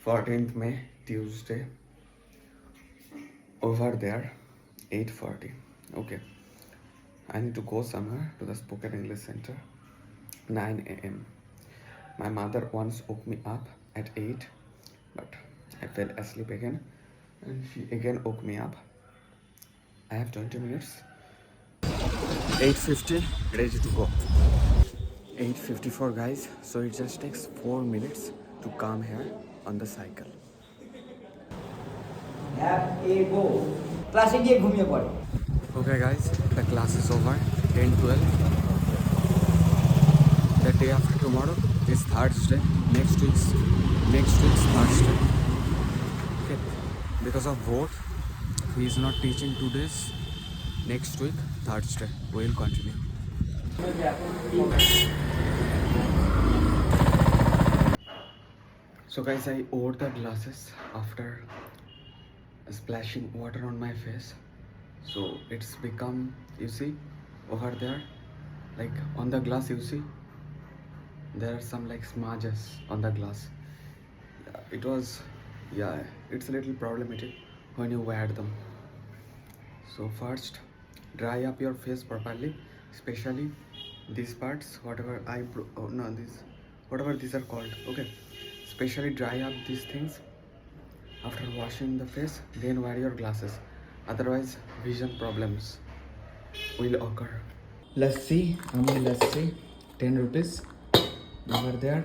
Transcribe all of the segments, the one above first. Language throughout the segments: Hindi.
14th May, Tuesday. Over there, 8:40. Okay. I need to go somewhere to the spoken English center. 9 a.m. My mother once woke me up at 8, but I fell asleep again, and she again woke me up. I have 20 minutes. 8:50, ready to go. 8:54, guys. So it just takes 4 minutes to come here on the cycle. ক্লাসে গিয়ে ঘুমিয়ে পড়ে। Okay, guys, the class is over. 10:12. The day after tomorrow is Thursday. Next week's Thursday. Okay. Because of vote, he is not teaching 2 days. Next week, Thursday, we will continue. So guys, I wore the glasses after splashing water on my face. So it's become, you see, over there, like on the glass, you see, there are some like smudges on the glass. It was, yeah, it's a little problematic when you wear them. So first, dry up your face properly, especially these parts, whatever whatever these are called. Okay, especially dry up these things after washing the face, then wear your glasses. Otherwise, vision problems will occur. Lassi, Amul lassi, 10 rupees. Over there.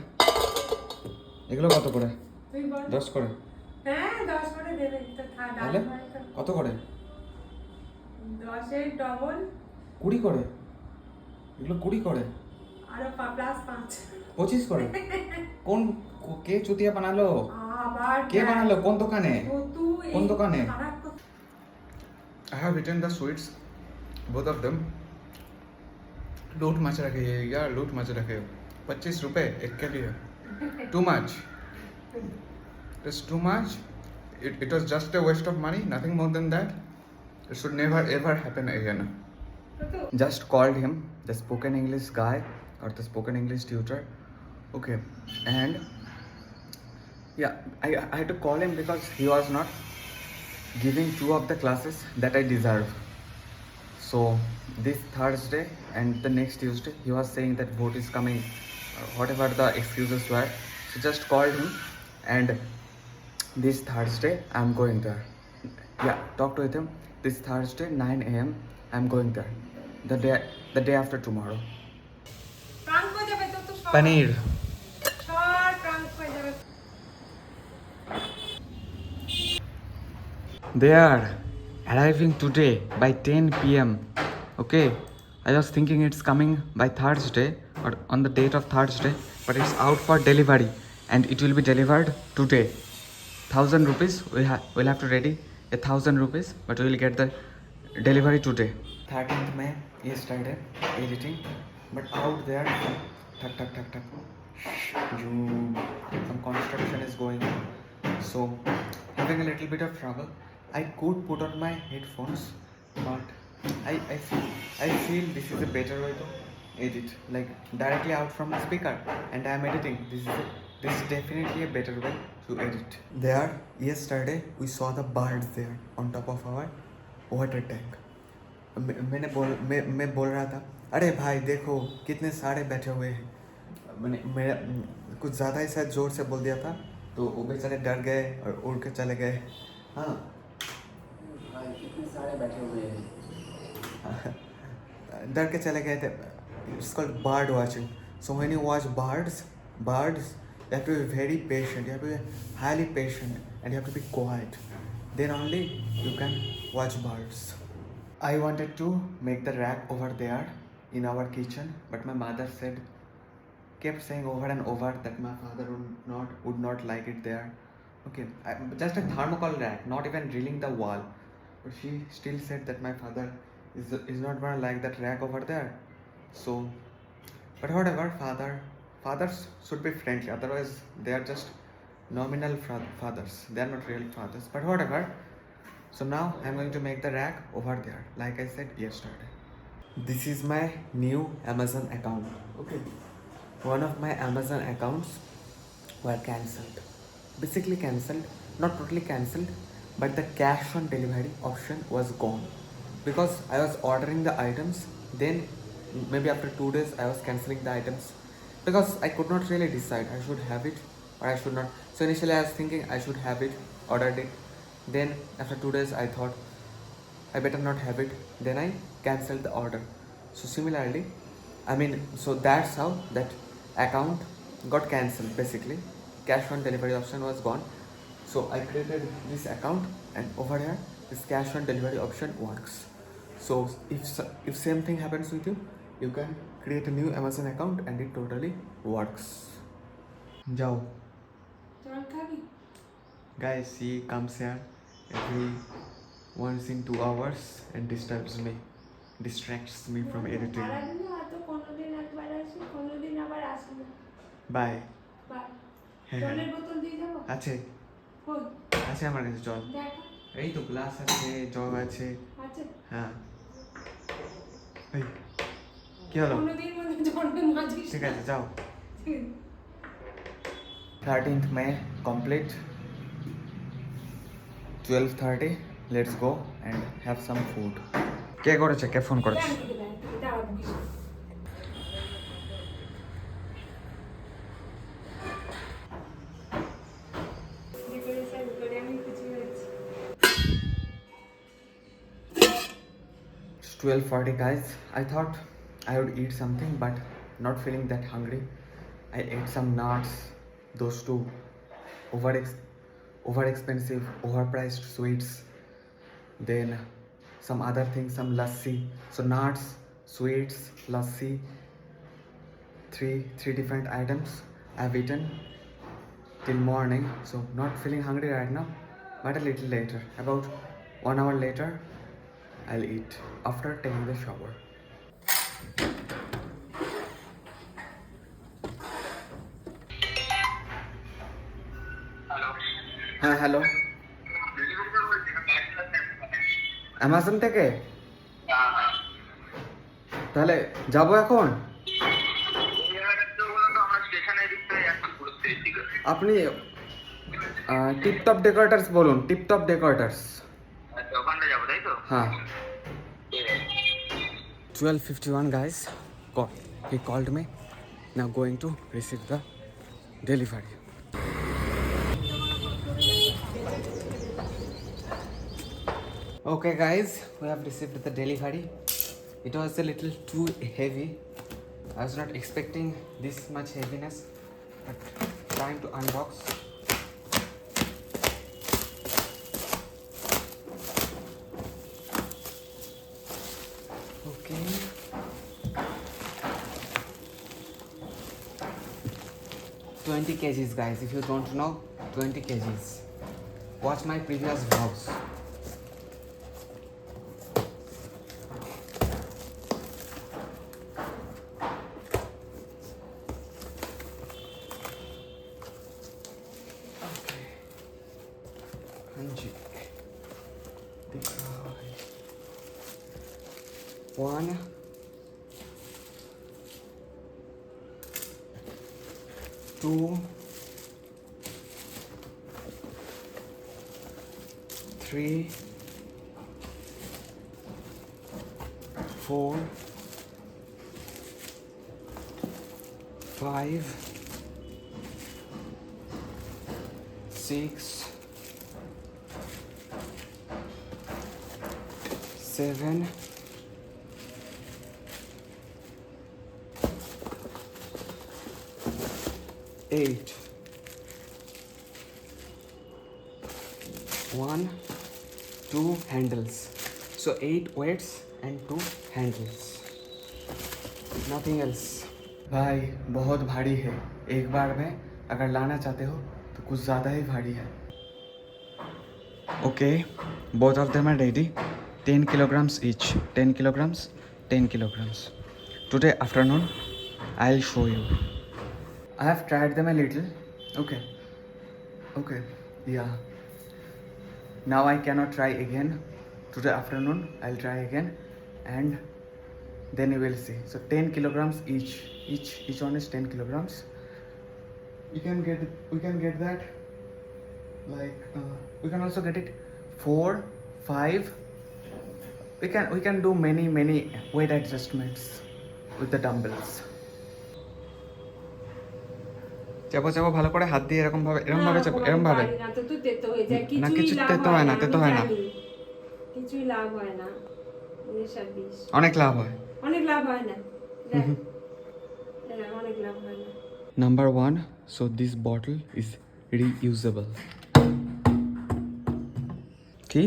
এগুলো কত করে? 10 করে। হ্যাঁ 10 করে দেবে তো তাহলে কত করে? 10 এর ডবল 20 করে। এগুলো 20 করে। আর প্লাস 5 25 করে। কোন কে চুতিয়া বানালো? আবার কে বানালো কোন দোকানে? তুই কোন দোকানে? খারাপ I have eaten the sweets, both of them. लूट मच रखे यार, लूट मच रखे 25 रुपए एक के लिए. Too much. It's too much. It was just a waste of money, nothing more than that. It should never ever happen again. Just called him, the spoken English guy or the spoken English tutor. Okay, and yeah, I had to call him because he was not giving 2 of the classes that I deserve. So this Thursday and the next Tuesday, he was saying that vote is coming, whatever the excuses were. So just called him, and this Thursday I'm going there. Yeah, talked with him. This Thursday 9 a.m. I'm going there. The day after tomorrow. Prank হয়ে যাবে তো তো Paneer. সব প্রাঙ্ক হয়ে যাবে। They are arriving today by 10 p.m. Okay, I was thinking it's coming by Thursday or on the date of Thursday, but it's out for delivery and it will be delivered today. 1,000 rupees, we'll have to ready 1,000 rupees, but we will get the delivery today. 13th May, yesterday, editing, but out there, tuck. Some construction is going on, so having a little bit of trouble. I could put on my headphones, but I feel this is a better way to edit, like directly out from the speaker, and I am editing. This is definitely a better way to edit. There, yesterday we saw the birds there on top of our water tank. मैं बोल रहा था, अरे भाई देखो कितने सारे बैठे हुए हैं. मेरा कुछ ज़्यादा ही शायद ज़ोर से बोल दिया था, तो वो बेचारे डर गए और उड़ के चले गए. हाँ भाई कितने सारे बैठे हुए हैं. डर के चले गए थे. It's called bird watching. So when you watch birds, you have to be very patient. You have to be highly patient, and you have to be quiet. Then only you can watch birds. I wanted to make the rack over there in our kitchen, but my mother kept saying over and over that my father would not like it there. Okay, just a thermocol rack, not even drilling the wall, but she still said that my father is not gonna like that rack over there. So, but whatever, fathers should be friendly, otherwise they are just nominal fathers, they are not real fathers. But whatever. So now I'm going to make the rack over there, like I said yesterday. This is my new Amazon account. Okay, one of my Amazon accounts were cancelled. basically cancelled, not totally cancelled, but the cash on delivery option was gone because I was ordering the items. Then maybe after 2 days I was cancelling the items because I could not really decide I should have it or I should not. So initially I was thinking I should have it, ordered it. Then after 2 days I thought I better not have it. Then I cancelled the order. So similarly, so that's how that account got cancelled basically. Cash on delivery option was gone. So I created this account, and over here this cash on delivery option works. So if same thing happens with you, you can create a new Amazon account and it totally works. Jao. জল খাবি? Guys, he comes here every once in 2 hours and distracts me from editing. সারাদিনে হয়তো কোনোদিন একবার আসি, কোনোদিন আবার আসি না। Bye. বাই। হ্যাঁ। জলের বোতল দিয়ে যাবো? আছে কই? আছে আমার কাছে জল। দেখা। এই তো গ্লাস আছে, জগ আছে। আছে? হ্যাঁ। এই কি হলো? কোনোদিন মনে জলে মাঝিস ঠিক না। আছে যাও। ঠিক। 13th May complete. 12:30. Let's go and have some food. কে করেছে? কে ফোন করেছে? ব্যাংক থেকে দাঁড়া বকিস না। ডেকোরেশন করে আমি কিছু হয়েছে। It's 12:40 guys. I thought I would eat something but not feeling that hungry. I ate some nuts, those two over expensive, overpriced sweets. Then some other things, some lassi. So nuts, sweets, lassi, three different items I've eaten till morning. So not feeling hungry right now, but a little later, about 1 hour later, I'll eat after taking the shower. হ্যাঁ হ্যালো, অ্যামাজন থেকে? তাহলে যাবো এখন? আপনি টিপটপ ডেকোরেটার্স বলুন, টিপটপ ডেকোরেটার্স। হ্যাঁ। 12:51 guys. He called me. Now going to receive the delivery. Okay guys, we have received the delivery. It was a little too heavy. I was not expecting this much heaviness, but trying to unbox. Okay. $20 kgs guys, if you don't know, 20 kgs. Watch my previous vlogs. Okay. Hanji. One. 2, 3, 4, 5, 6, 7, 8. 1, 2 handles. So 8 weights and 2 handles. Nothing else. भाई बहुत भारी है, एक बार में अगर लाना चाहते हो तो कुछ ज़्यादा ही भारी है. Okay, both of them are ready. 10 kilograms each. 10 kilograms, 10 kilograms. Today afternoon, I'll show you. I have tried them a little. Okay, yeah. Now I cannot try again. Today afternoon, I'll try again, and then you will see. So 10 kilograms each. Each one is 10 kilograms. We can get that Like we can also get it 4, 5. We can do many weight adjustments with the dumbbells. চাপো চাপো ভালো করে হাত দিয়ে এরকম ভাবে চাপো এরকম ভাবে। পারি না তো, তুই তেতো হয়ে যায়, না, কিছুই কিছু লাভ তেতো হয় হয় না, না, তেতো আমি হয় না। জানি। কিছুই লাভ হয় না, নেশার বিষ। অনেক লাভ হয়। অনেক লাভ হয় না, দেখ। অনেক লাভ হয় না। Number 1, so this bottle is reusable. কি?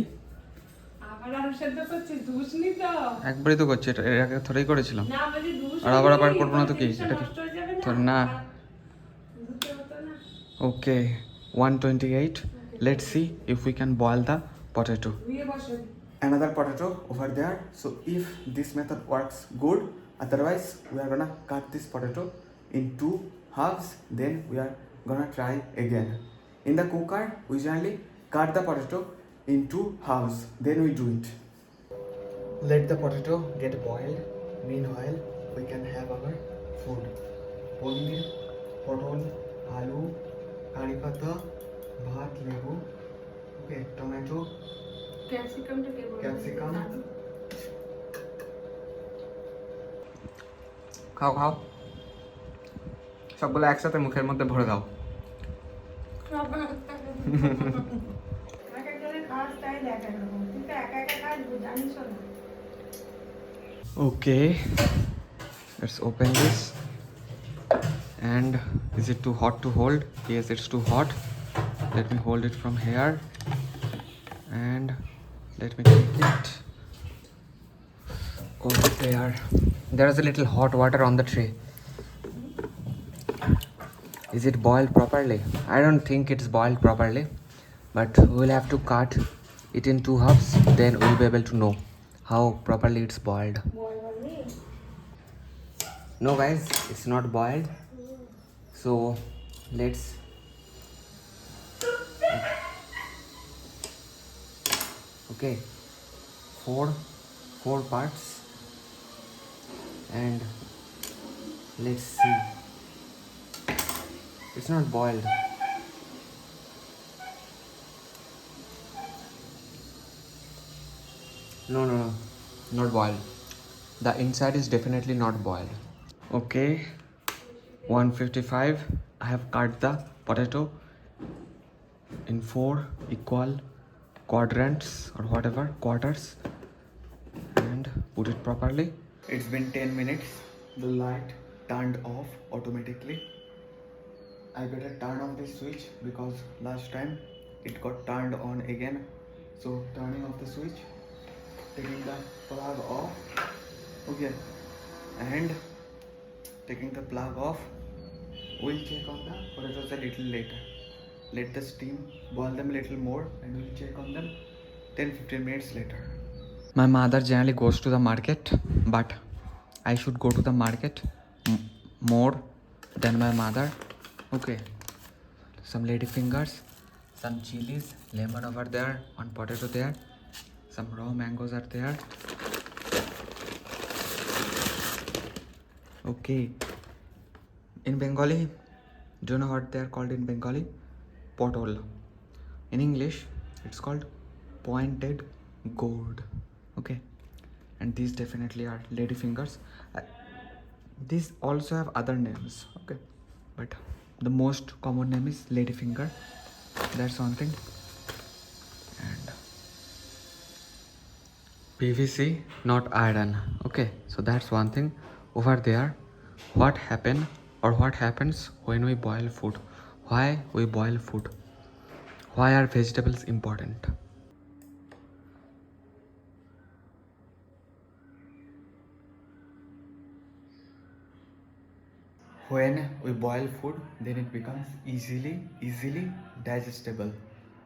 আবার আলু সেদ্ধ করছিস, দুষনি তো? একবারই তো করছি, এটা এর আগে থোড়াই করেছিলাম। না, বলি দুষ আর আবার হয়নি, করবো না তো কি? জিনিসটা এটা কি? নষ্ট হয়ে যাবে তো না। ধুতে হতো না। Okay, 128. Let's see if we can boil the potato. ধুয়ে বসো। Another potato over there. So if this method works good, otherwise we are gonna cut this potato in 2 halves, then we are gonna try again. In the cooker, we generally cut the potato in 2 halves, then we do it. Let the potato get boiled. Meanwhile, we can have our food. Paneer, potol, aloo, curry pata, bhat, lebu, okay, tomato, ক্যাপসিকামটা কে বলবে? ক্যাপসিকাম। দাদু। খাও খাও, সবগুলো একসাথে মুখের মধ্যে ভরে দাও। সবার এক একজনের খাওয়ার স্টাইল এক এক রকম, তুই তো একা একা খাস, জানিসও না। Okay, let's open this. And is it too hot to hold? Yes, it's too hot. Let me hold it from here. And let me take it over there. There is a little hot water on the tray. Is it boiled properly? I don't think it's boiled properly, but we'll have to cut it in 2 halves, then we'll be able to know how properly it's boiled. বল বলনি? No guys, it's not boiled. So let's okay, four parts, and let's see. It's not boiled. No, not boiled. The inside is definitely not boiled. Okay, 155. I have cut the potato in 4 equal quadrants or whatever quarters and put it properly. It's been 10 minutes. The light turned off automatically. I better turn off this switch because last time it got turned on again. So turning off the switch, taking the plug off, okay, and taking the plug off. We'll check on the potatoes a little later. Let the steam boil them a little more and we'll check on them 10-15 minutes later. My mother generally goes to the market, but I should go to the market more than my mother. Okay, some lady fingers, some chilies, lemon over there, one potato there, some raw mangoes are there. Okay, in Bengali, do you know what they are called in Bengali? Potol. In English, it's called pointed gourd. Okay, and these definitely are lady fingers. These also have other names, okay, but the most common name is lady finger. That's one thing. And PVC, not iron. Okay, so that's one thing. Over there, what happens when we boil food? Why we boil food? Why are vegetables important? When we boil food, then it becomes easily digestible.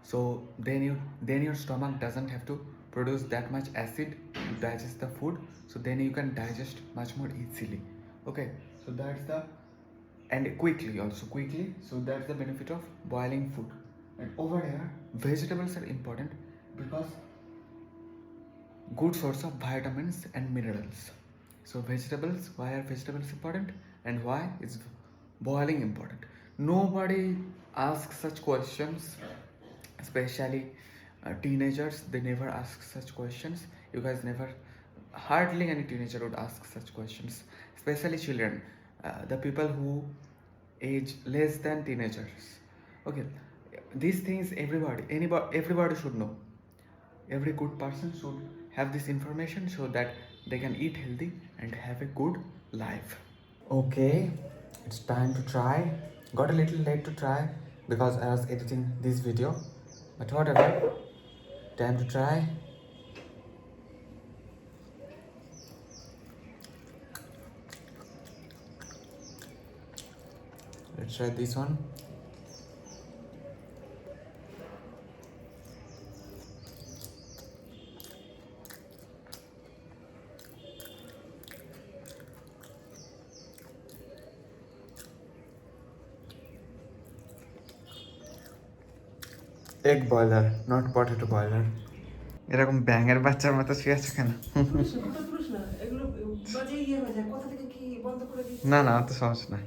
So then your stomach doesn't have to produce that much acid to digest the food, so then you can digest much more easily. Okay, so that's the, and quickly, so that's the benefit of boiling food. And over here, vegetables are important because good source of vitamins and minerals. So vegetables, why are vegetables important and why is boiling important? Nobody asks such questions especially teenagers, they never ask such questions. You guys never, hardly any teenager would ask such questions, especially children, the people who age less than teenagers. Okay, these things everybody should know. Every good person should have this information so that they can eat healthy and have a good life. Okay, it's time to try. Got a little late to try because I was editing this video, but whatever. Time to try. Let's try this one. Egg boiler, not potato boiler. এরকম ব্যাঙের বাচ্চার মতো শুয়ে আছো কেন? না না, অত সহজ না।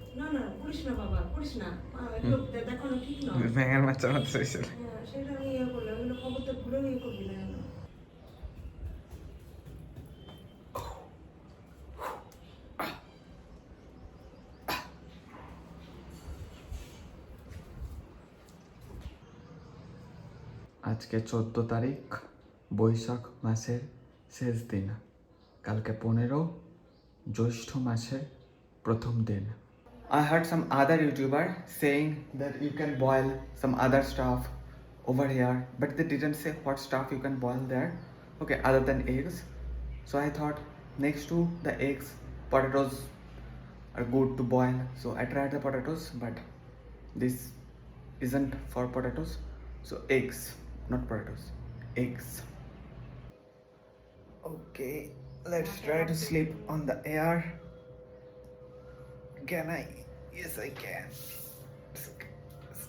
ব্যাঙের বাচ্চার মতো শুয়েছিল। আজকে 14 তারিখ বৈশাখ মাসের শেষ দিন, কালকে 15 জ্যৈষ্ঠ মাসের প্রথম দিন। I heard some other YouTuber saying that you can boil some other stuff over here, but they didn't say what stuff you can boil there, okay, other than eggs. So I thought next to the eggs, potatoes are good to boil. So I tried the potatoes, but this isn't for potatoes. So eggs, not potatoes, eggs. Okay, let's try to sleep on the air. Can I? Yes, I can. It's okay. It's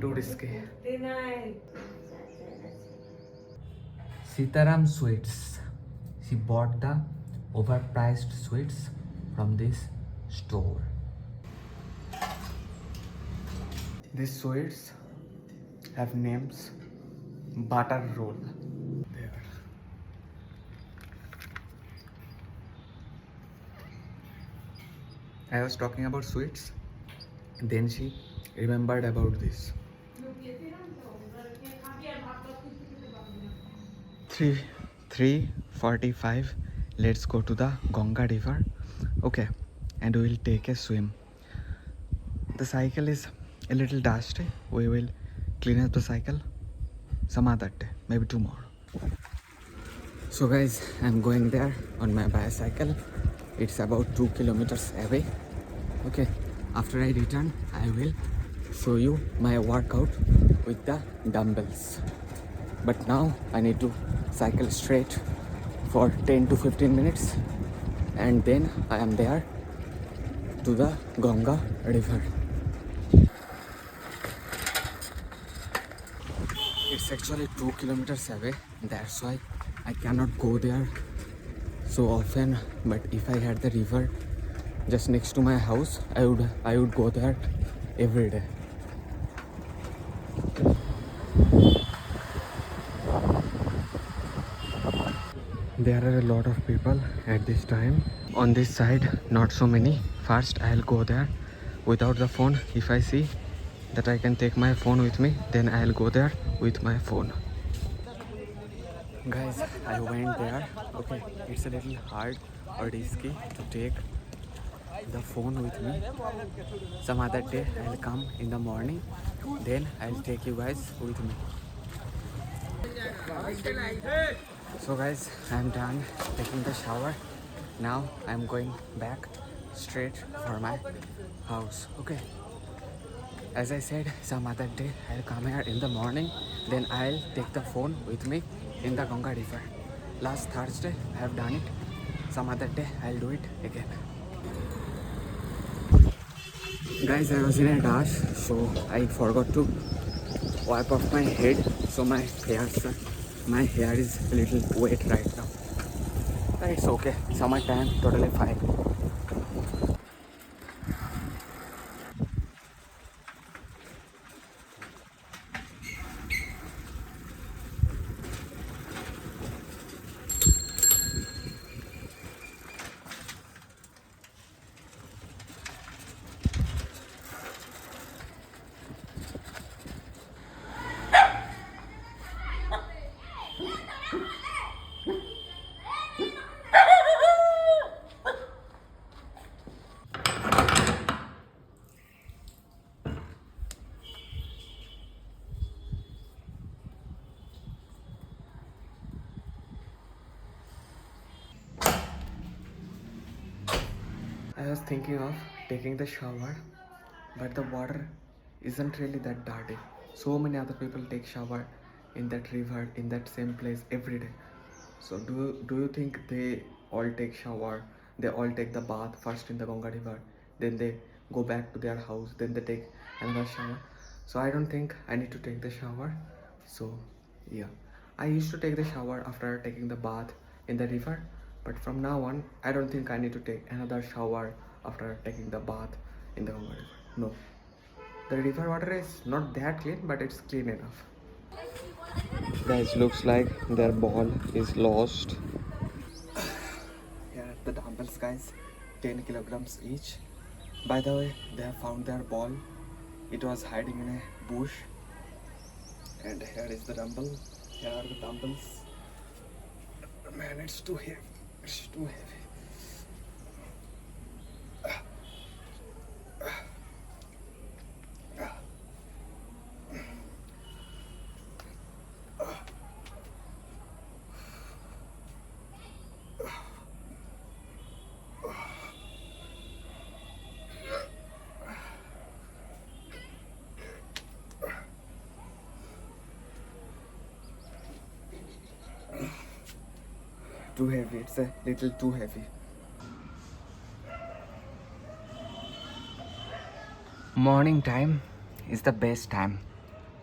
too risky. Sitaram Sweets. She bought the overpriced sweets from this store. These sweets have names. Butter roll. There. I was talking about sweets, then she remembered about this. 3:45. Let's go to the Ganga river. Okay, and we will take a swim. The cycle is a little dusty. We will clean up the cycle some other day, maybe tomorrow. So guys, I'm going there on my bicycle. It's about 2 kilometers away. Okay, after I return, I will show you my workout with the dumbbells. But now I need to cycle straight for 10 to 15 minutes, and then I am there to the Ganga river. It's actually 2 kilometers away, that's why I cannot go there so often. But if I had the river just next to my house, I would go there every day. There are a lot of people at this time. On this side, not so many. First, I'll go there without the phone. If I see that I can take my phone with me, then I'll go there with my phone. Guys, I went there. Okay, it's a little hard or risky to take the phone with me. Some other day I'll come in the morning, then I'll take you guys with me. So guys, I'm done taking the shower. Now I'm going back straight for my house. Okay, as I said, some other day I'll come here in the morning, then I'll take the phone with me in the Ganga river. Last Thursday I have done it. Some other day I'll do it again. Guys, I was in a rush, so I forgot to wipe off my head, so my hair is a little wet right now. But it's okay, summertime, totally fine. I was thinking of taking the shower, but the water isn't really that dirty. So many other people take shower in that river, in that same place every day. So do you think they all take shower? They all take the bath first in the Ganga river, then they go back to their house, then they take another shower. So I don't think I need to take the shower. So yeah, I used to take the shower after taking the bath in the river, but from now on, I don't think I need to take another shower after taking the bath in the Ganga river. No, the river water is not that clean, but it's clean enough. Guys, looks like their ball is lost. Here are the dumbbells, guys, 10 kilograms each. By the way, they have found their ball. It was hiding in a bush. And here is the dumbbell. Here are the dumbbells. Man, it's too heavy. It's too heavy. Too heavy. It's a little too heavy. Morning time is the best time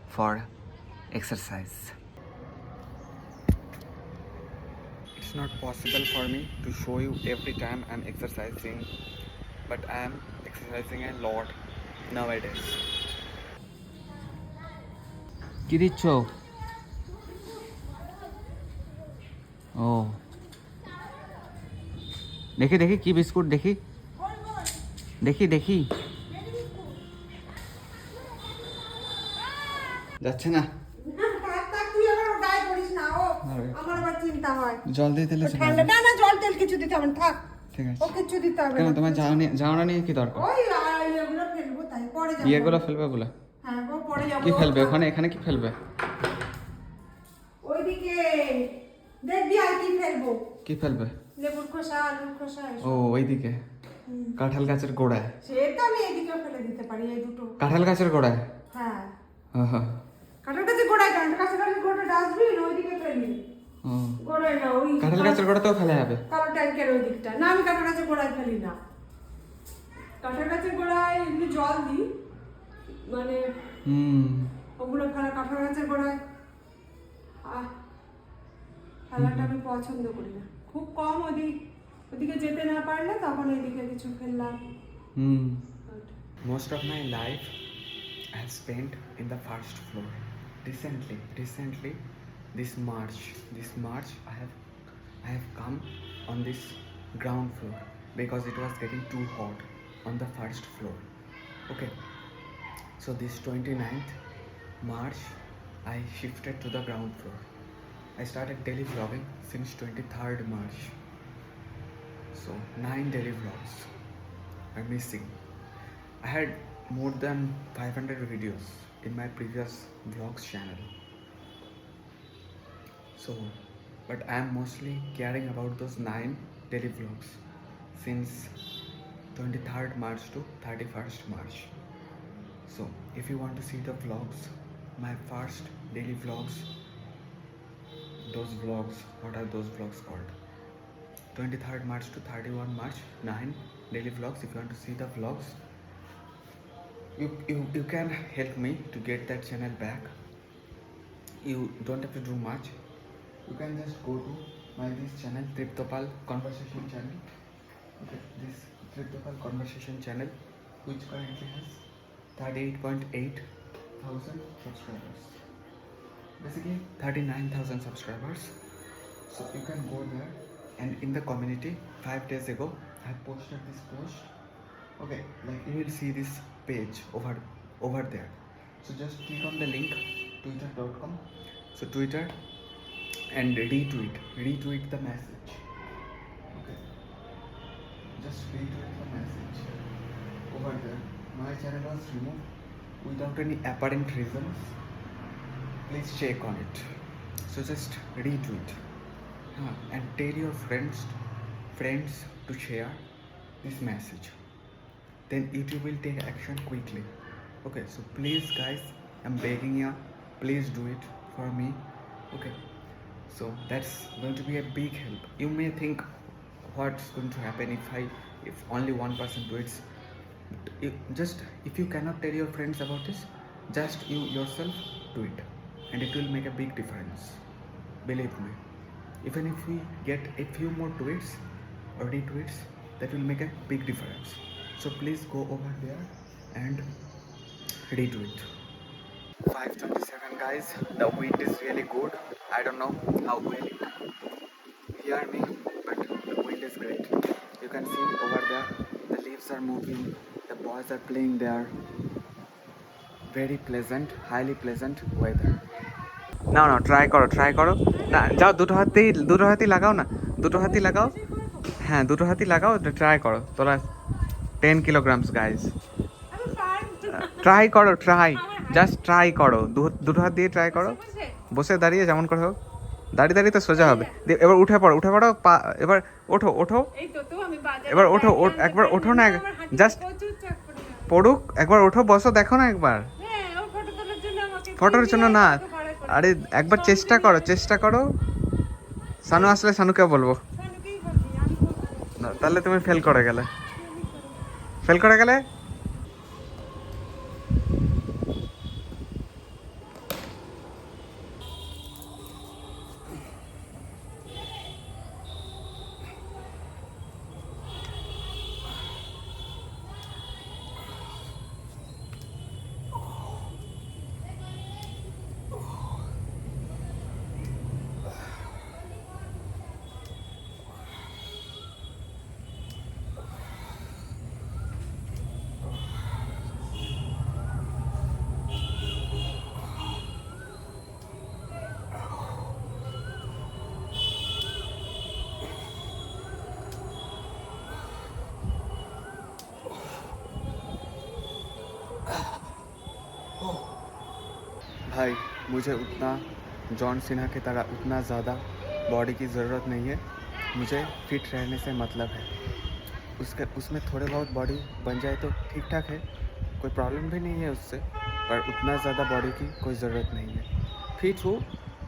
for exercise. It's not possible for me to show you every time I'm exercising, but I'm exercising a lot nowadays. কি দিচ্ছ? ও দেখি দেখি কি বিস্কুট দেখি দেখি দেখি যাচ্ছে না জল দিয়ে দিলে জল তেল কিছু দিতে হবে না, থাক। ঠিক আছে ও কিছু দিতে হবে কেন না। তোমার জানা নিয়ে কি দরকার ওই এগুলো ফেলবো, তাই পরে যাবো। ইয়েগুলো ফেলবে বলে হ্যাঁ, ও পরে যাবো। কি ফেলবে ওখানে এখানে কি ফেলবে ওইদিকে দেখবি আর কি ফেলবো। কি ফেলবে লেবুর খোসা, আলুর খোসা ও ওইদিকে কাঁঠাল গাছের গোড়ায় সেটা আমি এদিকেও ফেলে দিতে পারি, এই দুটো। কাঁঠাল গাছের গোড়ায় হ্যাঁ, হ্যাঁ হ্যাঁ কাঁঠাল গাছের গোড়ায়, কাঁঠাল গাছের গোড়া ডাস্টবিন, ওইদিকে ফেলি। ও গোড়ায় না, ওই কাঁঠাল গাছের গোড়াতেও ফেলে যাবে কালো ট্যাঙ্কের ওই দিকটা। না, আমি কাঁঠাল গাছের গোড়ায় ফেলি না। কাঁঠাল গাছের গোড়ায় এমনি জল দিই, মানে ওগুলো ফেলা কাঁঠাল গাছের গোড়ায় ফেলাটা আমি পছন্দ করি না। খুব কম ওদিকে যেতে না পারলে তখন এদিকে কিছু ফেললাম। Most of my life I have spent in the first floor. Recently, this March I have come on this ground floor because it was getting too hot on the first floor. Okay, so this 29th March I shifted to the ground floor. I started daily vlogging since 23rd March. So 9 daily vlogs are missing. I had more than 500 videos in my previous vlogs channel. So, but I am mostly caring about those 9 daily vlogs since 23rd March to 31st March. So, if you want to see the vlogs, my first daily vlogs, those vlogs, what are those vlogs called? 23rd March to 31 March, 9 daily vlogs. If you want to see the vlogs, you can help me to get that channel back. You don't have to do much. You can just go to this channel, Triptopal Conversation channel. Okay, this Triptopal Conversation channel, which currently has 38.8 thousand subscribers. Basically 39,000 subscribers. So you can go there, and in the community 5 days ago I have posted this post. Okay, like you will see this page over there. So just click on the link twitter.com. So Twitter, and retweet the message. Okay, just retweet the message over there. My channel was removed without any apparent reasons. Please check on it. So just retweet and tell your friends to share this message, then YouTube will take action quickly. Okay, so please guys, I'm begging you, please do it for me. Okay, so that's going to be a big help. You may think what's going to happen if only one person tweets. If you cannot tell your friends about this, just you yourself do it, and it will make a big difference. Believe me, even if we get a few more tweets or retweets, that will make a big difference. So please go over there and retweet. 5:27 guys, the wind is really good. I don't know how well you hear me, but the wind is great. You can see over there, the leaves are moving, the boys are playing there. Very pleasant, highly pleasant weather. না ট্রাই করো না, যাও দুটো হাতই লাগাও না, দুটো হাতই লাগাও, হ্যাঁ দুটো হাতই লাগাও, ট্রাই করো তোরা 10 kilograms গাইজ, আমি পারবো না। ট্রাই করো, জাস্ট ট্রাই করো, দুটো হাত দিয়ে ট্রাই করো, বসে দাঁড়িয়ে যেমন করে হোক, দাঁড়িয়ে তো সোজা হবে। এবার উঠে পড়ো, এবার ওঠো, এই তো আমি বাজারে এবার একবার ওঠো না, জাস্ট প্রচুর চাপ পড়ে যাবে। পড়ুক, একবার ওঠো, বসো, দেখো না একবার, হ্যাঁ, ও ফটো তোলার জন্য আমাকে ফটোর জন্য না, আরে একবার চেষ্টা করো। সানু আসলে সানুকে বলবো, সানুকেই বলবি, আমি বলবো না। না, তাহলে তুমি ফেল করে গেলে। भाई, मुझे उतना जॉन सिन्हा की तरह उतना ज़्यादा बॉडी की ज़रूरत नहीं है। मुझे फिट रहने से मतलब है। उसमें थोड़े बहुत बॉडी बन जाए तो ठीक ठाक है, कोई प्रॉब्लम भी नहीं है उससे, पर उतना ज़्यादा बॉडी की कोई ज़रूरत नहीं है। फिट हूँ,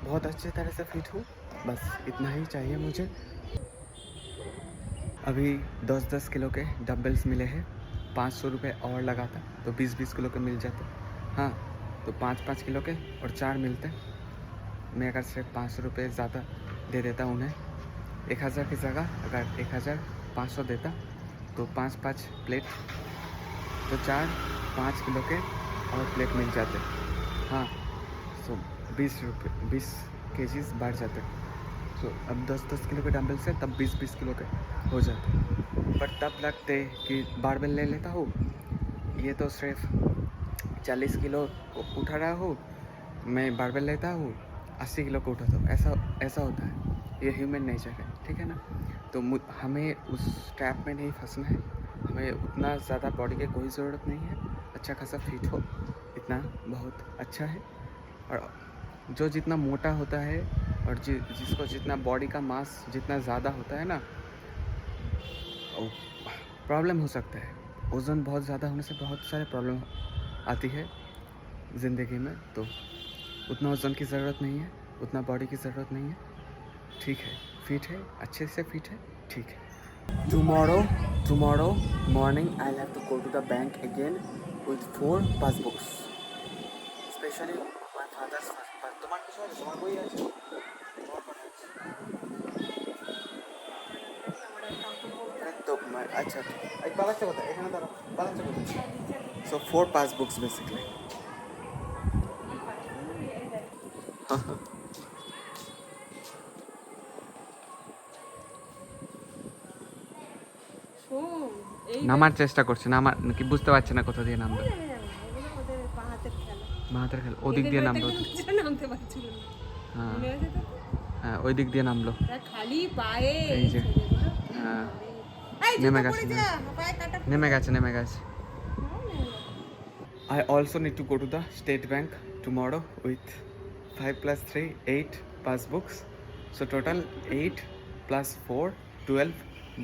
बहुत अच्छी तरह से फिट हूँ, बस इतना ही चाहिए मुझे। अभी 10-10 किलो के डम्बल्स मिले हैं, 500 रुपये और लगाता तो 20-20 किलो के मिल जाते। हाँ, तो 5-5 किलो के और 4 मिलते। मैं अगर सिर्फ 500 रुपये ज़्यादा दे देता उन्हें, 1000 की जगह अगर 1500 देता तो 5-5 प्लेट, तो 4-5 किलो के और प्लेट मिल जाते। हाँ, तो 20 केजीज बढ़ जाते। तो अब 10-10 किलो के डंबल से तब 20-20 किलो के हो जाते। पर तब लगते कि बारबेल ले लेता हूँ, ये तो सिर्फ 40 किलो को उठा रहा हूँ, मैं बारबेल लेता हूँ 80 किलो को उठाता हूँ। ऐसा होता है, ये ह्यूमन नेचर है, ठीक है ना। तो हमें उस ट्रैप में नहीं फंसना है। हमें उतना ज़्यादा बॉडी की कोई ज़रूरत नहीं है। अच्छा खासा फिट हो, इतना बहुत अच्छा है। और जो जितना मोटा होता है और जिसको जितना बॉडी का मास जितना ज़्यादा होता है ना, प्रॉब्लम हो सकता है। वज़न बहुत ज़्यादा होने से बहुत सारे प्रॉब्लम आती है ज़िंदगी में। तो उतना वज़न की ज़रूरत नहीं है, उतना बॉडी की ज़रूरत नहीं है। ठीक है, फिट है, अच्छे से फिट है, ठीक है। Tomorrow morning I'll have to go to the bank again with 4 passbooks. Especially my father's passport. তোমার কিছু আছে? তোমার বই আছে? তো আচ্ছা, এই পালাচ্ছে কোথায়? এখানে দাঁড়াও, পালাচ্ছে কোথায়? So 4 passbooks basically. নামার চেষ্টা করছে, নামার কি বুঝতে পারছে না কোথা দিয়ে নামবে। বাহাতের খেলা ওদিক দিয়ে নামলো, নামতে পারছিল না। হ্যাঁ মনে আছে তো? হ্যাঁ, ওই দিক দিয়ে নামলো। খালি পায়ে এই যে, হ্যাঁ, নেমে গেছে। I also need to go to the State Bank tomorrow with 5 + 3 8 passbooks. So total 8 + 4 12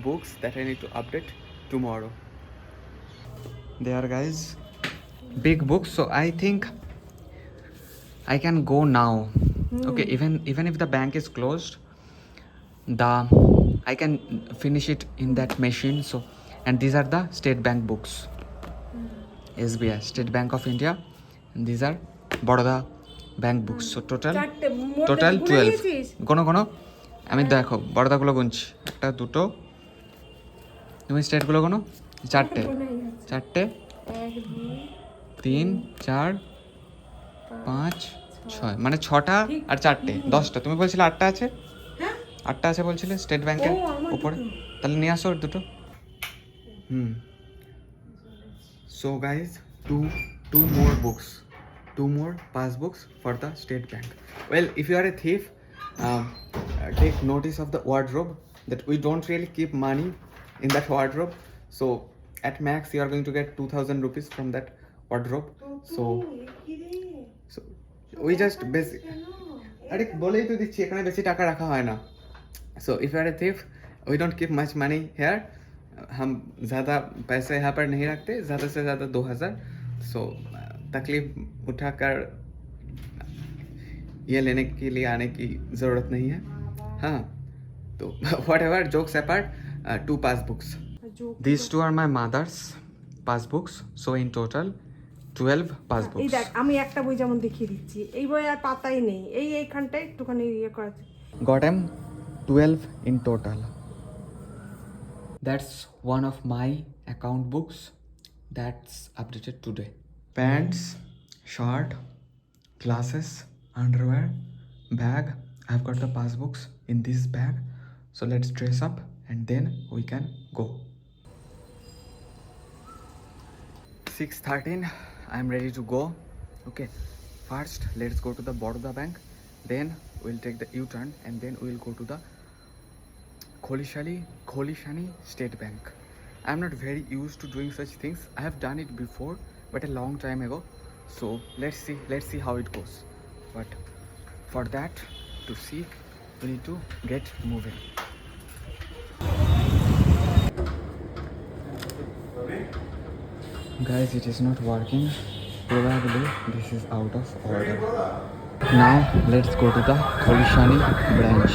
books that I need to update tomorrow. There, guys, big books. So I think I can go now. Okay, even if the bank is closed, I can finish it in that machine. So, and these are the State Bank books. SBI, State Bank of India, and these are Baroda Bank books. So total 12. কোনো আমি দেখো বড়দাগুলো গুনছি, একটা দুটো, তুমি স্টেটগুলো কোনো চারটে, 3 4 5 6, মানে 6টা আর 4টে 10টা। তুমি বলছিলে 8টা আছে, 8টা আছে বলছিলে স্টেট ব্যাংকের উপরে, তাহলে নিয়ে আসো দুটো। So guys, two more books, 2 more passbooks for the State Bank. Well, if you are a thief, take notice of the wardrobe, that we don't really keep money in that wardrobe. So at max you are going to get 2,000 rupees from that wardrobe. So we just basic, আরে বলেই তো দিচ্ছি এখানে বেশি টাকা রাখা হয় না। So if you are a thief, we don't keep much money here. हम ज़्यादा पैसे यहाँ पर नहीं रखते, ज़्यादा से ज़्यादा 2,000। सो तकलीफ उठाकर ये लेने के लिए आने की ज़रूरत नहीं है। हाँ, तो whatever, jokes apart, 2 passbooks. These 2 are my mother's passbooks. So in total 12 এই passbooks. দেখ আমি একটা বই যেমন দেখিয়ে দিচ্ছি, এই বই আর পাতাই নেই, এইখানটায় একটুখানি ইয়ে করা আছে। Got him 12 in total. That's one of my account books that's updated today. Pants, shirt, glasses, underwear, bag. I've got the passbooks in this bag. So let's dress up and then we can go. 6:13. I'm ready to go. Okay. First, let's go to the Baroda Bank. Then we'll take the U-turn and then we'll go to the Kholishani State Bank. I'm not very used to doing such things. I have done it before, but a long time ago. So let's see how it goes. But for that, to see, we need to get moving. Guys, it is not working. Probably this is out of order. Now let's go to the Kholishani branch.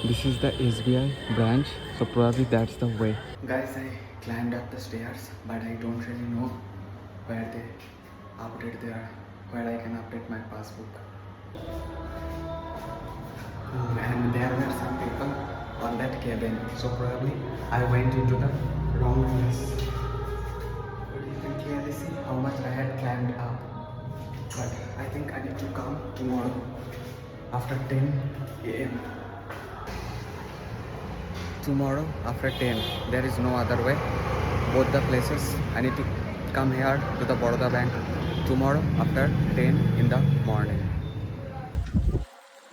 This is the SBI branch, so probably that's the way. Guys, I climbed up the stairs, but I don't really know where they update there, where I can update my passbook. And there were some people on that cabin, so probably I went into the wrong place. But you can clearly see how much I had climbed up. But I think I need to come tomorrow after 10 a.m. Tomorrow after 10. There is no other way. Both the places. I need to come here to the Baroda Bank tomorrow after 10 in the morning.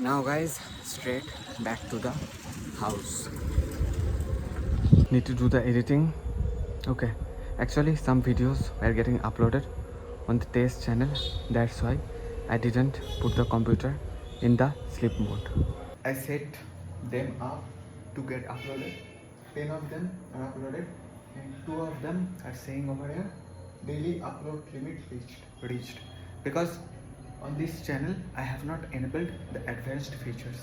Now guys, straight back to the house. Need to do the editing. Okay. Actually, some videos were getting uploaded on the test channel. That's why I didn't put the computer in the sleep mode. I set them up to get uploaded. 10 of them are uploaded and 2 of them are saying over here daily upload limit reached, because on this channel I have not enabled the advanced features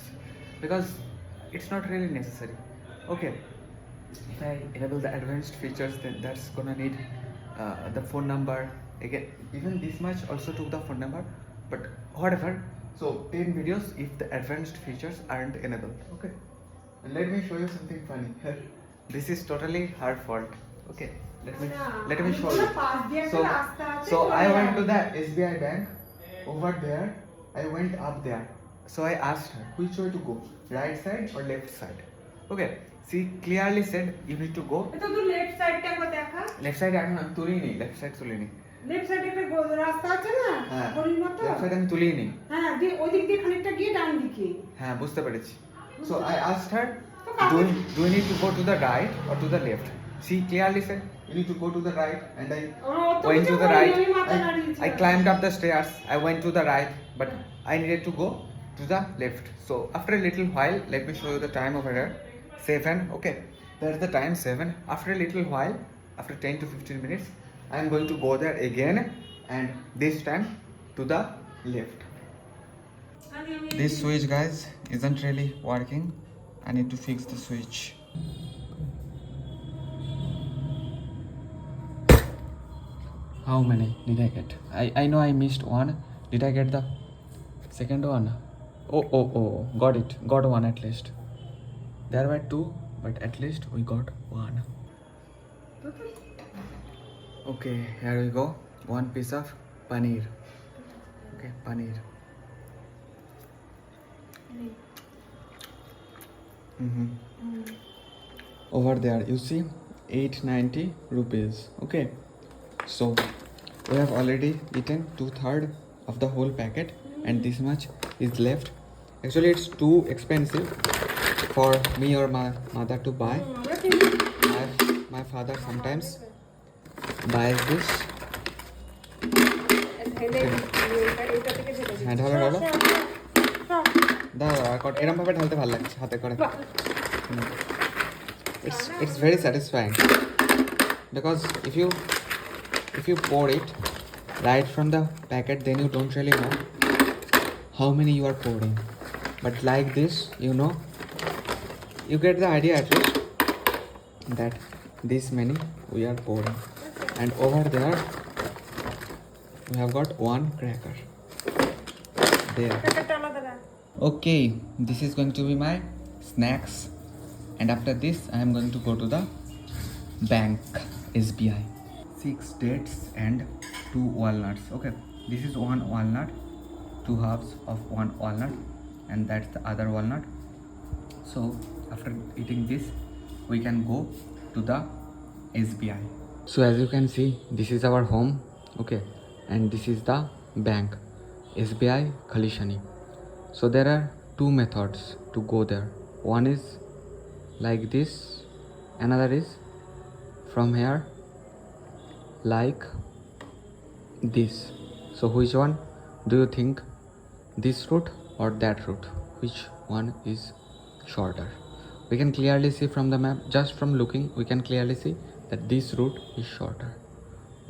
because it's not really necessary. Okay, if I enable the advanced features, then that's gonna need the phone number again. Even this much also took the phone number, but whatever. So 10 videos if the advanced features aren't enabled. Okay, and let me show you something funny. This is totally her fault. Okay, let me show you. So I went to the SBI bank over there. I went up there. So I asked her which way to go, right side or left side. Okay, she clearly said you need to go এটা তো লেফট সাইডটা একবার দেখা। left side. এখন আমি তুলিনি, left side তুলিনি। লেফট সাইডে একটা রাস্তা আছে না, হ্যাঁ, গলির মতো। left side আমি তুলিনি। হ্যাঁ, দিয়ে ওই দিক দিয়ে খানিকটা গিয়ে ডান দিকে। হ্যাঁ, বুঝতে পেরেছি। So I asked her, do you need to go to the right or to the left? She clearly said you need to go to the right, and I went to the right. I climbed up the stairs. I went to the right, but I needed to go to the left. So after a little while, let me show you the time over here. 7. Okay, That's the time 7. After a little while, after 10 to 15 minutes, I am going to go there again, and this time to the left. This switch, guys, isn't really working. I need to fix the switch. How many did I get? I know I missed one. Did I get the second one? Oh, got it. Got one at least. There were two, but at least we got one. Okay, here we go. One piece of paneer. Okay, paneer. Over there, you see, 890 rupees. Okay, so we have already eaten 2/3 of the whole packet, and this much is left. Actually, it's too expensive for me or my mother to buy. My father sometimes buys this. হ্যাঁ ঢালো ঢালো দাও এরম ভাবে ঢালতে ভালো লাগছে হাতে করে it's very satisfying because if you pour it right from the packet, then you don't really know how many you are pouring, but like this, you know, you get the idea at least that this many we are pouring. And over there we have got one cracker there. Okay, this is going to be my snacks, and after this I am going to go to the bank, SBI. 6 dates and 2 walnuts. Okay, this is 1 walnut, 2 halves of 1 walnut, and that's the other walnut. So after eating this, we can go to the SBI. So as you can see, this is our home. Okay, and this is the bank, SBI Khalishani. So there are 2 methods to go there. One is like this, another is from here like this. So which one do you think, this route or that route? Which one is shorter? We can clearly see from the map, just from looking we can clearly see that this route is shorter.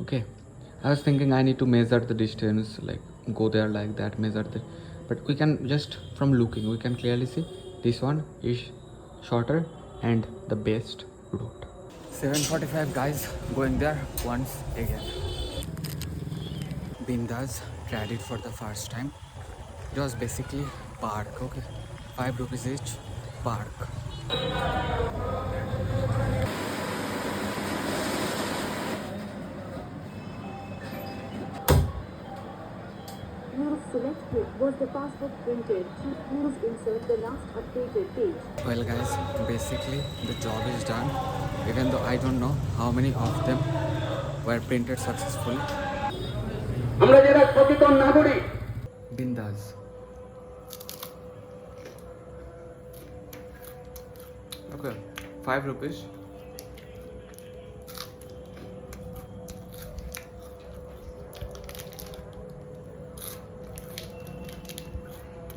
Okay, I was thinking I need to measure the distance, like go there like that, measure the, but we can just from looking we can clearly see this one is shorter and the best route. 7:45 guys, going there once again. Bindas tried it for the first time. It was basically park. Okay, 5 rupees each, park. Your selected was the passport printed. Please insert the last updated page. Well guys, basically the job is done, even though I don't know how many of them were printed successfully. Bindas. Okay, 5 rupees.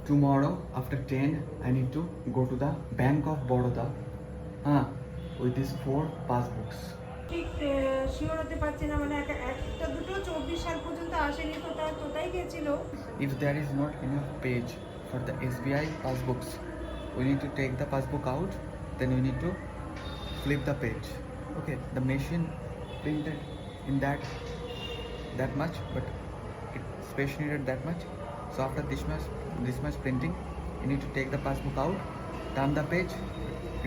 Tomorrow after 10 I need to go to the Bank of Baroda with these 4 passbooks. ঠিক শিওর হতে পারছি না, মানে একটা দুটো 24 সাল পর্যন্ত আসেনি, তোটাই গেছিল। If there is not enough page for the SBI passbooks, we need to take the passbook out, then we need to flip the page. Okay, the machine printed in that much, but it space needed that much. So after this much printing, you need to take the passbook out, turn the page,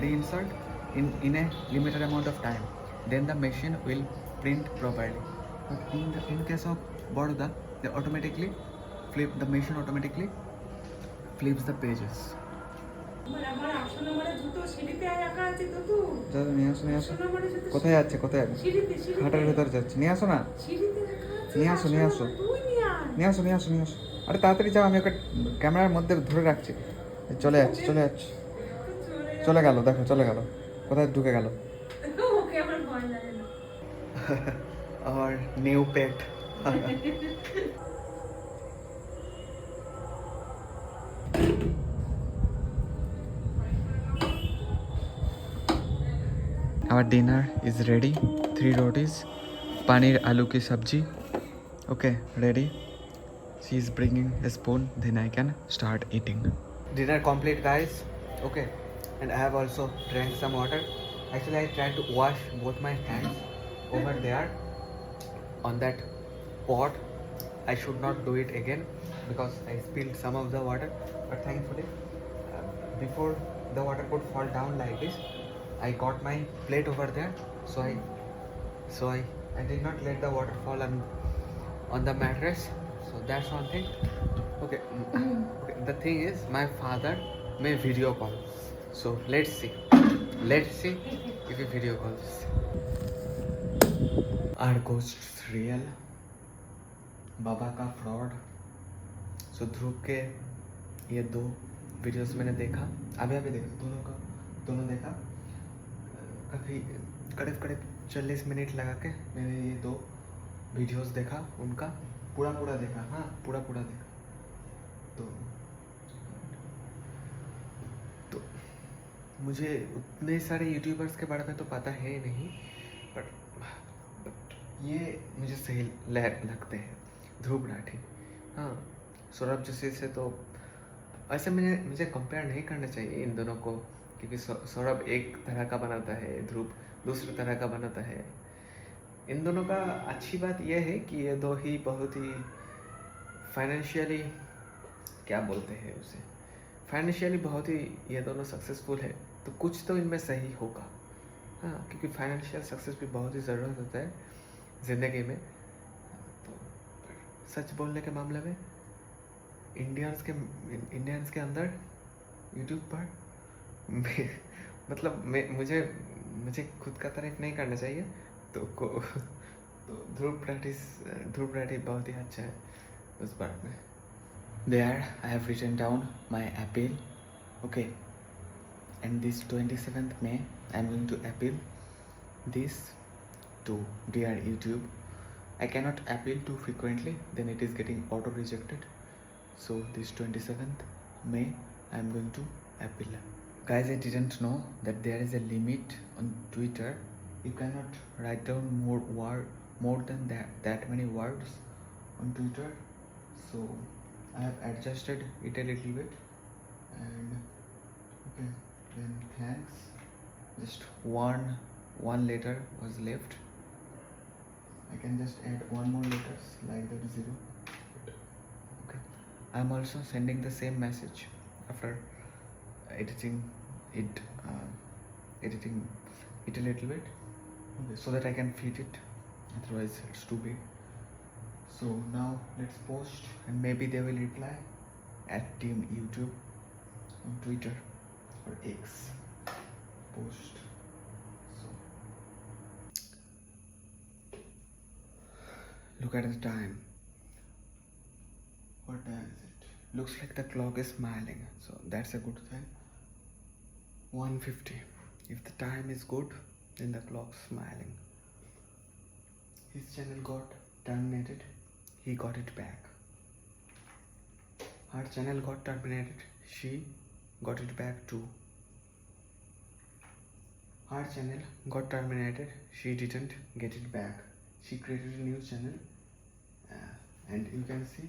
reinsert in a limited amount of time. Then the machine will print properly. But in case of Baroda, they automatically the machine automatically flips the pages. আমার 8 নম্বরের জুতো সিঁড়িতে রাখা আছে তো দাদা নিয়ে আসো 8 নম্বরের জুতো কোথায় যাচ্ছে সিঁড়িতে খাটের ভেতর যাচ্ছে, নিয়ে আসো না, সিঁড়িতে রাখা আছে। নিয়ে আসো তুই নিয়ে আয়। নিয়ে আসো আরে তাড়াতাড়ি যাও, আমি ওকে ক্যামেরার মধ্যে ধরে রাখছি। চলে যাচ্ছে চলে গেল, দেখো চলে গেল, কোথায় ঢুকে গেল। ওকে আমার ভয় লাগে না। our new pet. our dinner is ready. 3 rotis, paneer aloo ki sabji. Okay, ready. She is bringing a spoon, then I can start eating. Dinner complete, guys. Okay, and I have also drank some water. Actually, I tried to wash both my hands over there on that pot. I should not do it again because I spilled some of the water, but thankfully before the water could fall down like this, I got my plate over there, so I did not let the water fall on the mattress. So that's one thing. Okay, okay, the thing is my father may video call, so let's see if he video calls. Are ghosts real? बाबा का फ्रॉड. सो ध्रुव के ये 2 वीडियोस मैंने देखा, अभी देखा, दोनों देखा. काफ़ी करीब 40 मिनट लगा के मैंने ये 2 वीडियोस देखा, उनका पूरा देखा. हाँ, पूरा देखा. तो मुझे उतने सारे यूट्यूबर्स के बारे में तो पता है नहीं, बट ये मुझे सही लगते हैं. ध्रुव राठी, हाँ. सौरभ जोशी से तो ऐसे मुझे कंपेयर नहीं करना चाहिए इन दोनों को, क्योंकि सौरभ एक तरह का बनाता है, ध्रुव दूसरे तरह का बनाता है. इन दोनों का अच्छी बात यह है कि ये 2 ही बहुत ही फाइनेंशियली, क्या बोलते हैं उसे, फाइनेंशियली बहुत ही ये दोनों सक्सेसफुल है. तो कुछ तो इनमें सही होगा. हाँ, क्योंकि फाइनेंशियल सक्सेस भी बहुत ही ज़रूरत होता है ज़िंदगी में. सच बोलने के मामले में इंडियंस के अंदर यूट्यूब पर मतलब मुझे खुद का तारीफ नहीं करना चाहिए. तो ध्रुव राठी बहुत ही अच्छा है उस बात में. There I have written down my appeal. Okay, and this 27th May I am going to appeal this to dear YouTube. I cannot appeal too frequently, then it is getting auto rejected. So this 27th May I am going to appeal. Guys, I didn't know that there is a limit on Twitter. You cannot write down more than that many words on Twitter. So I have adjusted it a little bit. And okay, then thanks. Just one letter was left. I can just add 1 more letters like that, 0. Okay, I'm also sending the same message after editing it a little bit, okay, so that I can fit it, otherwise it's too big. So now let's post, and maybe they will reply at Team YouTube on Twitter or X. Post. Look at the time. What time is it? Looks like the clock is smiling, so that's a good thing. 1:50. If the time is good, then the clock's smiling. His channel got terminated. He got it back. Her channel got terminated. She got it back too. Her channel got terminated. She didn't get it back. She created a new channel, and you can see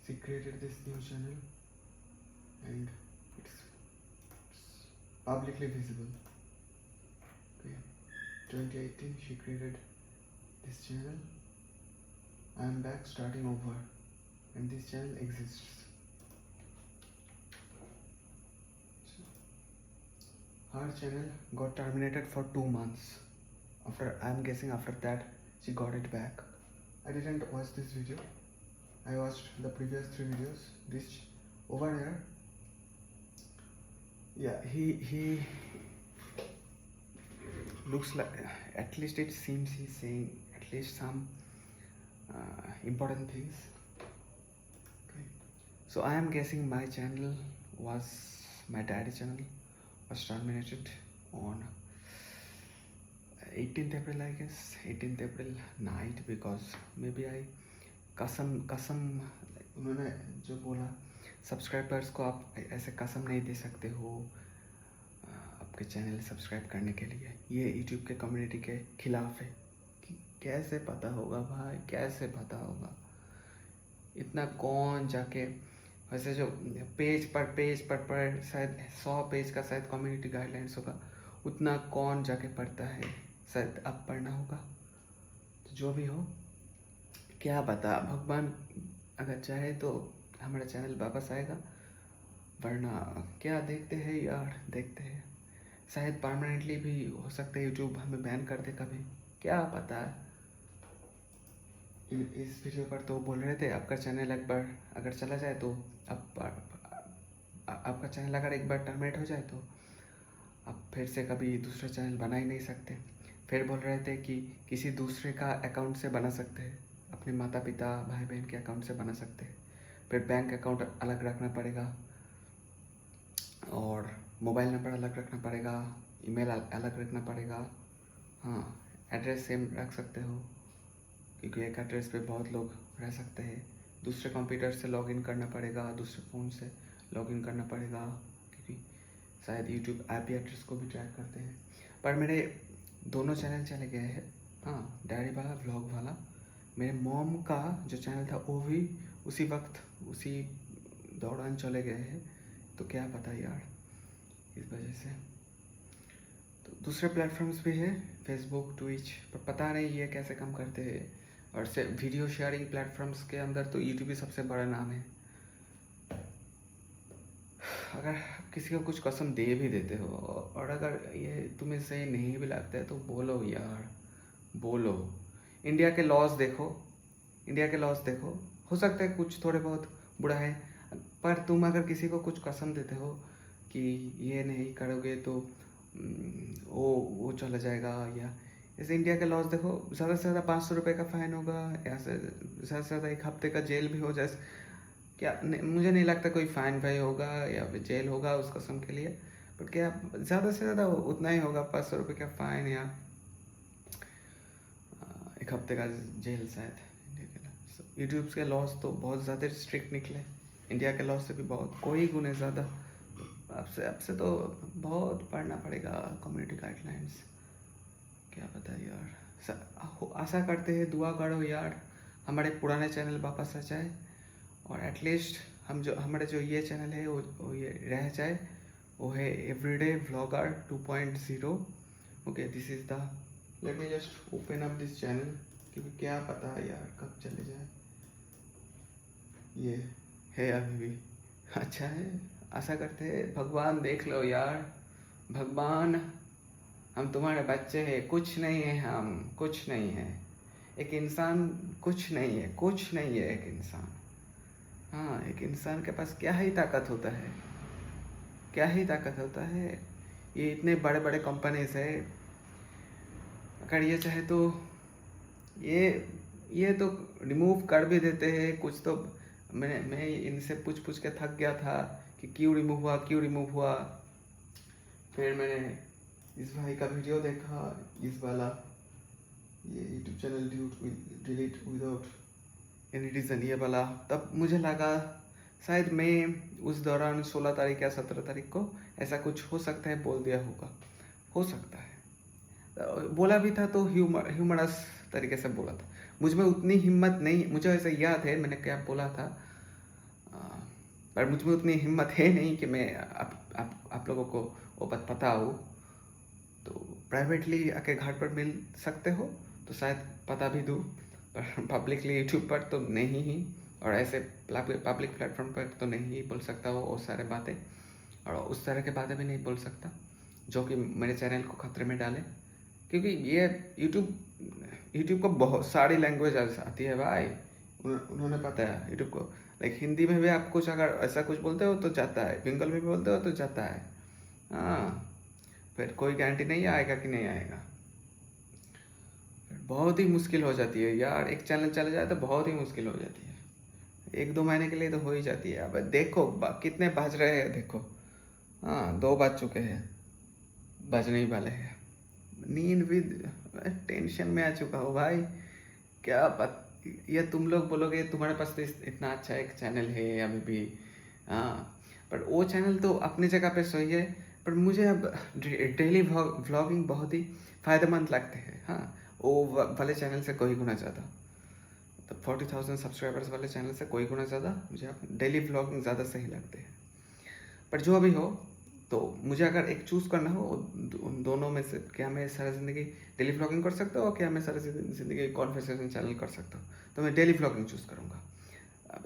she created this new channel, and it's publicly visible. Okay, 2018 she created this channel. I am back, starting over, and this channel exists. Her channel got terminated for 2 months. I'm guessing after that she got it back. I didn't watch this video. I watched the previous 3 videos. This over there. Yeah, he looks like, at least it seems he's saying at least some important things. Okay. So I am guessing my channel was, my daddy channel was terminated on 18th April, I guess, 18th April night, because maybe I कसम उन्होंने जो बोला, सब्सक्राइबर्स को आप ऐसे कसम नहीं दे सकते हो आपके चैनल सब्सक्राइब करने के लिए। ये यूट्यूब के कम्युनिटी के खिलाफ है कि कैसे पता होगा भाई, कैसे पता होगा? इतना कौन जाके, वैसे जो पेज पर शायद 100 पेज का शायद कम्युनिटी गाइडलाइंस होगा, उतना कौन जाके पढ़ता है? शायद अब पढ़ना होगा। तो जो भी हो, क्या पता, भगवान अगर चाहे तो हमारा चैनल वापस आएगा, वरना क्या देखते हैं यार, देखते हैं। शायद परमानेंटली भी हो सकता है यूट्यूब हमें बैन कर दे कभी, क्या पता है। इस वीडियो पर तो बोल रहे थे आपका चैनल एक बार अगर चला जाए तो आपका चैनल अगर एक बार टर्मिनेट हो जाए तो आप फिर से कभी दूसरा चैनल बना ही नहीं सकते। फिर बोल रहे थे कि किसी दूसरे का अकाउंट से बना सकते हैं, अपने माता पिता भाई बहन के अकाउंट से बना सकते हैं। फिर बैंक अकाउंट अलग रखना पड़ेगा और मोबाइल नंबर अलग रखना पड़ेगा, ईमेल अलग रखना पड़ेगा। हाँ, एड्रेस सेम रख सकते हो क्योंकि एक एड्रेस पे बहुत लोग रह सकते हैं। दूसरे कंप्यूटर से लॉगिन करना पड़ेगा, दूसरे फ़ोन से लॉगिन करना पड़ेगा क्योंकि शायद यूट्यूब आईपी एड्रेस को भी ट्रैक करते हैं। पर मेरे दोनों चैनल चले गए हैं। हाँ, डायरी वाला, व्लॉग वाला। मेरे मॉम का जो चैनल था वो भी उसी वक्त उसी दौरान चले गए हैं। तो क्या पता यार, इस वजह से। तो दूसरे प्लेटफॉर्म्स भी है, फेसबुक, ट्विच, पर पता नहीं ये कैसे काम करते हैं। और से वीडियो शेयरिंग प्लेटफॉर्म्स के अंदर तो यूट्यूब ही सबसे बड़ा नाम है। अगर किसी को कुछ कसम दे भी देते हो और अगर ये तुम्हें सही नहीं भी लगता है तो बोलो यार, बोलो। इंडिया के लॉज देखो, इंडिया के लॉज देखो। हो सकता है कुछ थोड़े बहुत बुरा है, पर तुम अगर किसी को कुछ कसम देते हो कि ये नहीं करोगे तो वो चला जाएगा, या जैसे इंडिया के लॉज देखो, ज़्यादा से ज़्यादा 500 रुपये का फ़ाइन होगा, या ज़्यादा से ज़्यादा 1 हफ्ते का जेल भी हो जाए। क्या मुझे नहीं लगता कोई फ़ाइन भाई होगा या फिर जेल होगा उस कसम के लिए, बट क्या ज़्यादा से ज़्यादा उतना ही होगा, 500 रुपये का फ़ाइन या 1 हफ्ते का जेल शायद। यूट्यूब के लॉज तो बहुत ज़्यादा स्ट्रिक्ट निकले, इंडिया के लॉज से भी बहुत कोई गुने ज़्यादा। आपसे तो बहुत पढ़ना पड़ेगा कम्युनिटी गाइडलाइंस, क्या पता यार। आशा करते हैं, दुआ करो यार हमारे पुराने चैनल वापस आ जाए और एटलीस्ट हमारे जो ये चैनल है वो ये रह जाए। वो है everyday vlogger 2.0। Okay, this is the, let me just open up this channel क्योंकि क्या पता यार कब चले जाए। ये है अभी भी अच्छा है। आशा करते हैं भगवान देख लो यार, भगवान हम तुम्हारे बच्चे हैं, कुछ नहीं है, हम कुछ नहीं है। एक इंसान कुछ नहीं है, कुछ नहीं है एक इंसान। हाँ, एक इंसान के पास क्या ही ताकत होता है, क्या ही ताकत होता है। ये इतने बड़े बड़े कंपनीज है, अगर ये चाहे तो ये तो रिमूव कर भी देते हैं कुछ। तो मैं इनसे पूछ के थक गया था कि क्यों रिमूव हुआ। फिर मैंने इस भाई का वीडियो देखा, इस वाला, ये YouTube channel delete without any reason, ये वाला। तब मुझे लगा शायद मैं उस दौरान 16 तारीख या 17 तारीख को ऐसा कुछ हो सकता है बोल दिया होगा, हो सकता है। बोला भी था तो ह्यूमरस तरीके से बोला था। मुझ में उतनी हिम्मत नहीं, मुझे ऐसे याद है मैंने क्या बोला था, पर मुझ में उतनी हिम्मत है नहीं कि मैं आप लोगों को वो पता हो। तो प्राइवेटली आके घाट पर मिल सकते हो तो शायद पता भी दूँ, पर पब्लिकली यूट्यूब पर तो नहीं ही, और ऐसे पब्लिक प्लेटफॉर्म पर तो नहीं ही बोल सकता वो सारे बातें, और उस तरह के बातें भी नहीं बोल सकता जो कि मेरे चैनल को खतरे में डाले। क्योंकि ये यूट्यूब को बहुत सारी लैंग्वेज आती है भाई, उन्होंने पता है यूट्यूब को। लाइक हिंदी में भी आप कुछ अगर ऐसा कुछ बोलते हो तो जाता है, बंगाल में भी बोलते हो तो जाता है। हाँ, फिर कोई गारंटी नहीं आएगा कि नहीं आएगा। बहुत ही मुश्किल हो जाती है यार, एक चैनल चला जाए तो बहुत ही मुश्किल हो जाती है। 1-2 महीने के लिए तो हो ही जाती है। अब देखो कितने बज रहे हैं, देखो। हाँ, 2 बज चुके हैं, बजने ही वाले हैं। नींद भी, टेंशन में आ चुका हो भाई। ये तुम लोग बोलोगे तुम्हारे पास तो इतना अच्छा एक चैनल है अभी भी। हाँ, पर वो चैनल तो अपनी जगह पे सही है, पर मुझे अब डेली व्लॉगिंग बहुत ही फ़ायदेमंद लगते हैं। हाँ, वो वाले चैनल से कोई गुना ज़्यादा, तो 40,000 सब्सक्राइबर्स वाले चैनल से कोई गुना ज़्यादा मुझे अब डेली व्लॉगिंग ज़्यादा सही लगते हैं। पर जो भी हो, तो मुझे अगर एक चूज़ करना हो उन दोनों में से, क्या मैं सारा ज़िंदगी डेली व्लॉगिंग कर सकता हूँ और क्या मैं सारा ज़िंदगी कॉन्वर्सेशन चैनल कर सकता हूँ, तो मैं डेली व्लॉगिंग चूज़ करूँगा।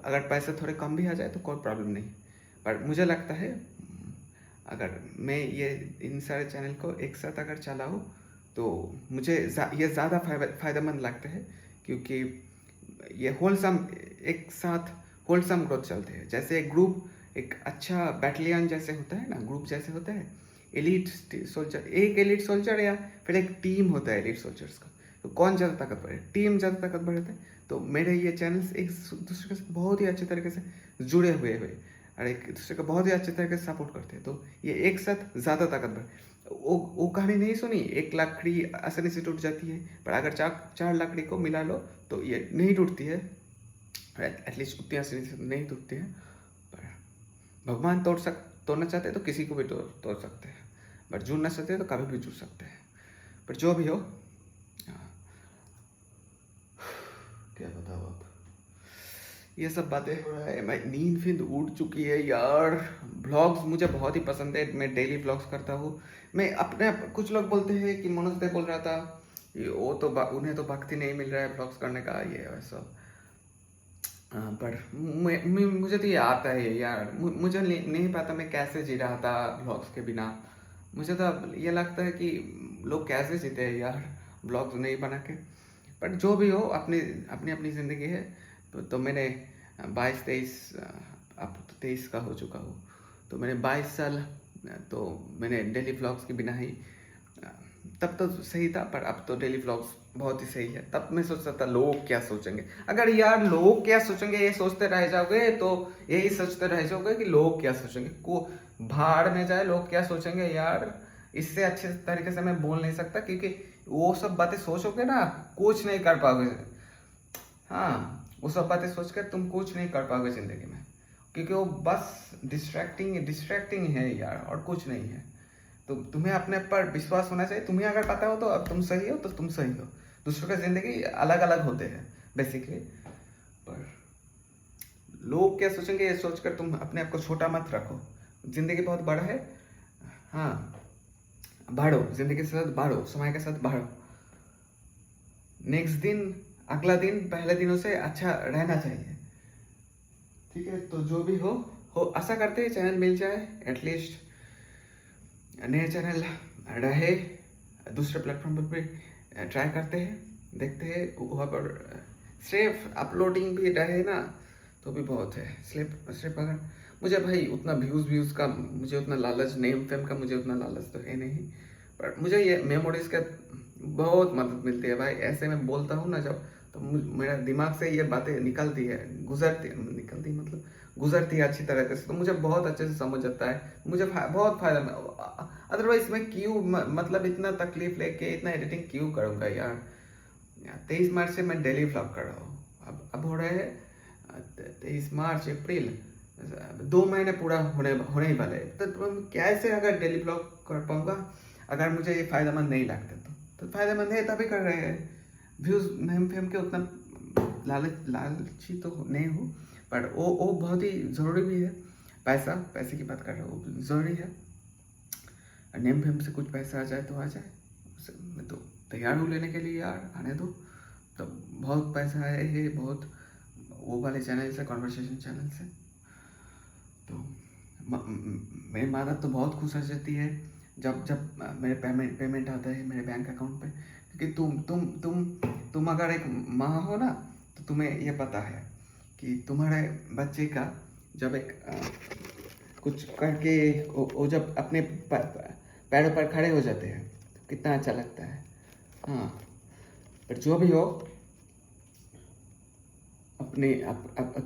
अगर पैसे थोड़े कम भी आ जाए तो कोई प्रॉब्लम नहीं, पर मुझे लगता है अगर मैं ये इन सारे चैनल को एक साथ अगर चलाऊँ तो मुझे ये ज़्यादा फ़ायदेमंद लगता है, क्योंकि ये एक साथ होलसम ग्रोथ चलते हैं। जैसे एक ग्रुप एक अच्छा बैटलियन जैसे होता है ना, ग्रुप जैसे होता है, एलिट सोल्जर, एक एलिट सोल्जर या फिर एक टीम होता है एलिट सोल्जर्स का, तो कौन ज़्यादा ताकतवर है? टीम ज़्यादा ताकतवर रहता है। तो मेरे ये चैनल्स एक दूसरे के साथ बहुत ही अच्छे तरीके से जुड़े हुए और एक दूसरे को बहुत ही अच्छे तरीके से सपोर्ट करते हैं, तो ये एक साथ ज़्यादा ताकतवर। वो कहानी नहीं सुनी, 1 लकड़ी आसानी से टूट जाती है, पर अगर 4 लकड़ी को मिला लो तो ये नहीं टूटती है, एटलीस्ट उतनी आसानी से नहीं टूटती है। पर भगवान तोड़ना चाहते हैं तो किसी को भी तोड़ सकते हैं, बट जुड़ना चाहते हैं तो कभी भी जुड़ सकते हैं। पर जो भी हो, क्या बताओ अब, ये सब बातें हो रहा है, मैं नींद उड़ चुकी है यार। ब्लॉग्स मुझे बहुत ही पसंद है, मैं डेली ब्लॉग्स करता हूँ। मैं अपने कुछ लोग बोलते हैं कि मनोज दे बोल रहा था वो तो उन्हें तो वक्त ही नहीं मिल रहा है ब्लॉग्स करने का, ये वैसा। पर मुझे तो ये आता है यार, मुझे नहीं पता मैं कैसे जी रहा था ब्लॉग्स के बिना। मुझे तो ये लगता है कि लोग कैसे जीते हैं यार ब्लॉग्स नहीं बना के। पर जो भी हो, अपनी ज़िंदगी है। तो मैंने 22-23, अब तो 23 का हो चुका हूँ, तो मैंने 22 साल तो मैंने डेली व्लॉग्स के बिना ही, तब तो सही था, पर अब तो डेली व्लॉग्स बहुत ही सही है। तब मैं सोचता था लोग क्या सोचेंगे, अगर यार लोग क्या सोचेंगे ये सोचते रह जाओगे तो यही सोचते रह जाओगे कि लोग क्या सोचेंगे, को भाड़ में जाए लोग क्या सोचेंगे यार। इससे अच्छे तरीके से मैं बोल नहीं सकता, क्योंकि वो सब बातें सोचोगे ना कुछ नहीं कर पाओगे। हाँ, वो सब बातें सोचकर तुम कुछ नहीं कर पाओगे जिंदगी में, क्योंकि वो बस डिस्ट्रैक्टिंग है यार, और कुछ नहीं है। तो तुम्हें अपने पर विश्वास होना चाहिए। तुम्हें अगर पता हो तो अब तुम सही हो तो तुम सही हो। दूसरों की जिंदगी अलग अलग होते हैं बेसिकली, पर लोग क्या सोचेंगे ये सोचकर तुम अपने आप को छोटा मत रखो। जिंदगी बहुत बड़ा है। हाँ, बढ़ो, जिंदगी के साथ बढ़ो, समय के साथ बढ़ो। नेक्स्ट दिन, अगला दिन पहले दिनों से अच्छा रहना चाहिए, ठीक है। तो जो भी हो आशा करते हैं चैनल मिल जाए, एटलीस्ट नए चैनल रहे, दूसरे प्लेटफॉर्म पर भी ट्राई करते हैं, देखते हैं। वहाँ पर सिर्फ अपलोडिंग भी रहे ना तो भी बहुत है। सिर्फ अगर मुझे भाई उतना व्यूज़ का मुझे उतना लालच, नेम फेम का मुझे उतना लालच तो है नहीं, पर मुझे ये मेमोरीज का बहुत मदद मिलती है भाई। ऐसे मैं बोलता हूँ ना जब, तो मेरा दिमाग से ये बातें निकलती है, गुजरती है अच्छी तरह से, तो मुझे बहुत अच्छे से समझ आता है, मुझे बहुत फायदा। अदरवाइज मैं क्यों मतलब इतना तकलीफ लेके इतना एडिटिंग क्यों करूँगा यार। 23 मार्च से मैं डेली व्लॉग कर रहा हूँ, अब हो रहे हैं 23 मार्च, अप्रैल, 2 महीने पूरा होने ही वाले। तो कैसे अगर डेली व्लॉग कर पाऊँगा अगर मुझे ये फ़ायदेमंद नहीं लगता तो फ़ायदेमंद है तभी कर रहे हैं। व्यूज़ नेम फेम के उतना लालची तो नहीं हूँ, पर वो बहुत ही ज़रूरी भी है। पैसे की बात कर रहा हूँ, वो ज़रूरी है। नेम फेम से कुछ पैसा आ जाए तो आ जाए, मैं तो तैयार हूँ लेने के लिए यार, आने दो। तो बहुत पैसा है बहुत वो वाले चैनल से, कॉन्वर्सेशन चैनल से। तो मेरी माता तो बहुत खुश हो जाती है जब मेरे पेमेंट आता है मेरे बैंक अकाउंट पे, क्योंकि तुम अगर एक माँ हो ना तो तुम्हें ये पता है कि तुम्हारे बच्चे का जब एक कुछ करके वो जब अपने पैरों पर खड़े हो जाते हैं तो कितना अच्छा लगता है। हाँ, पर जो भी हो, अपने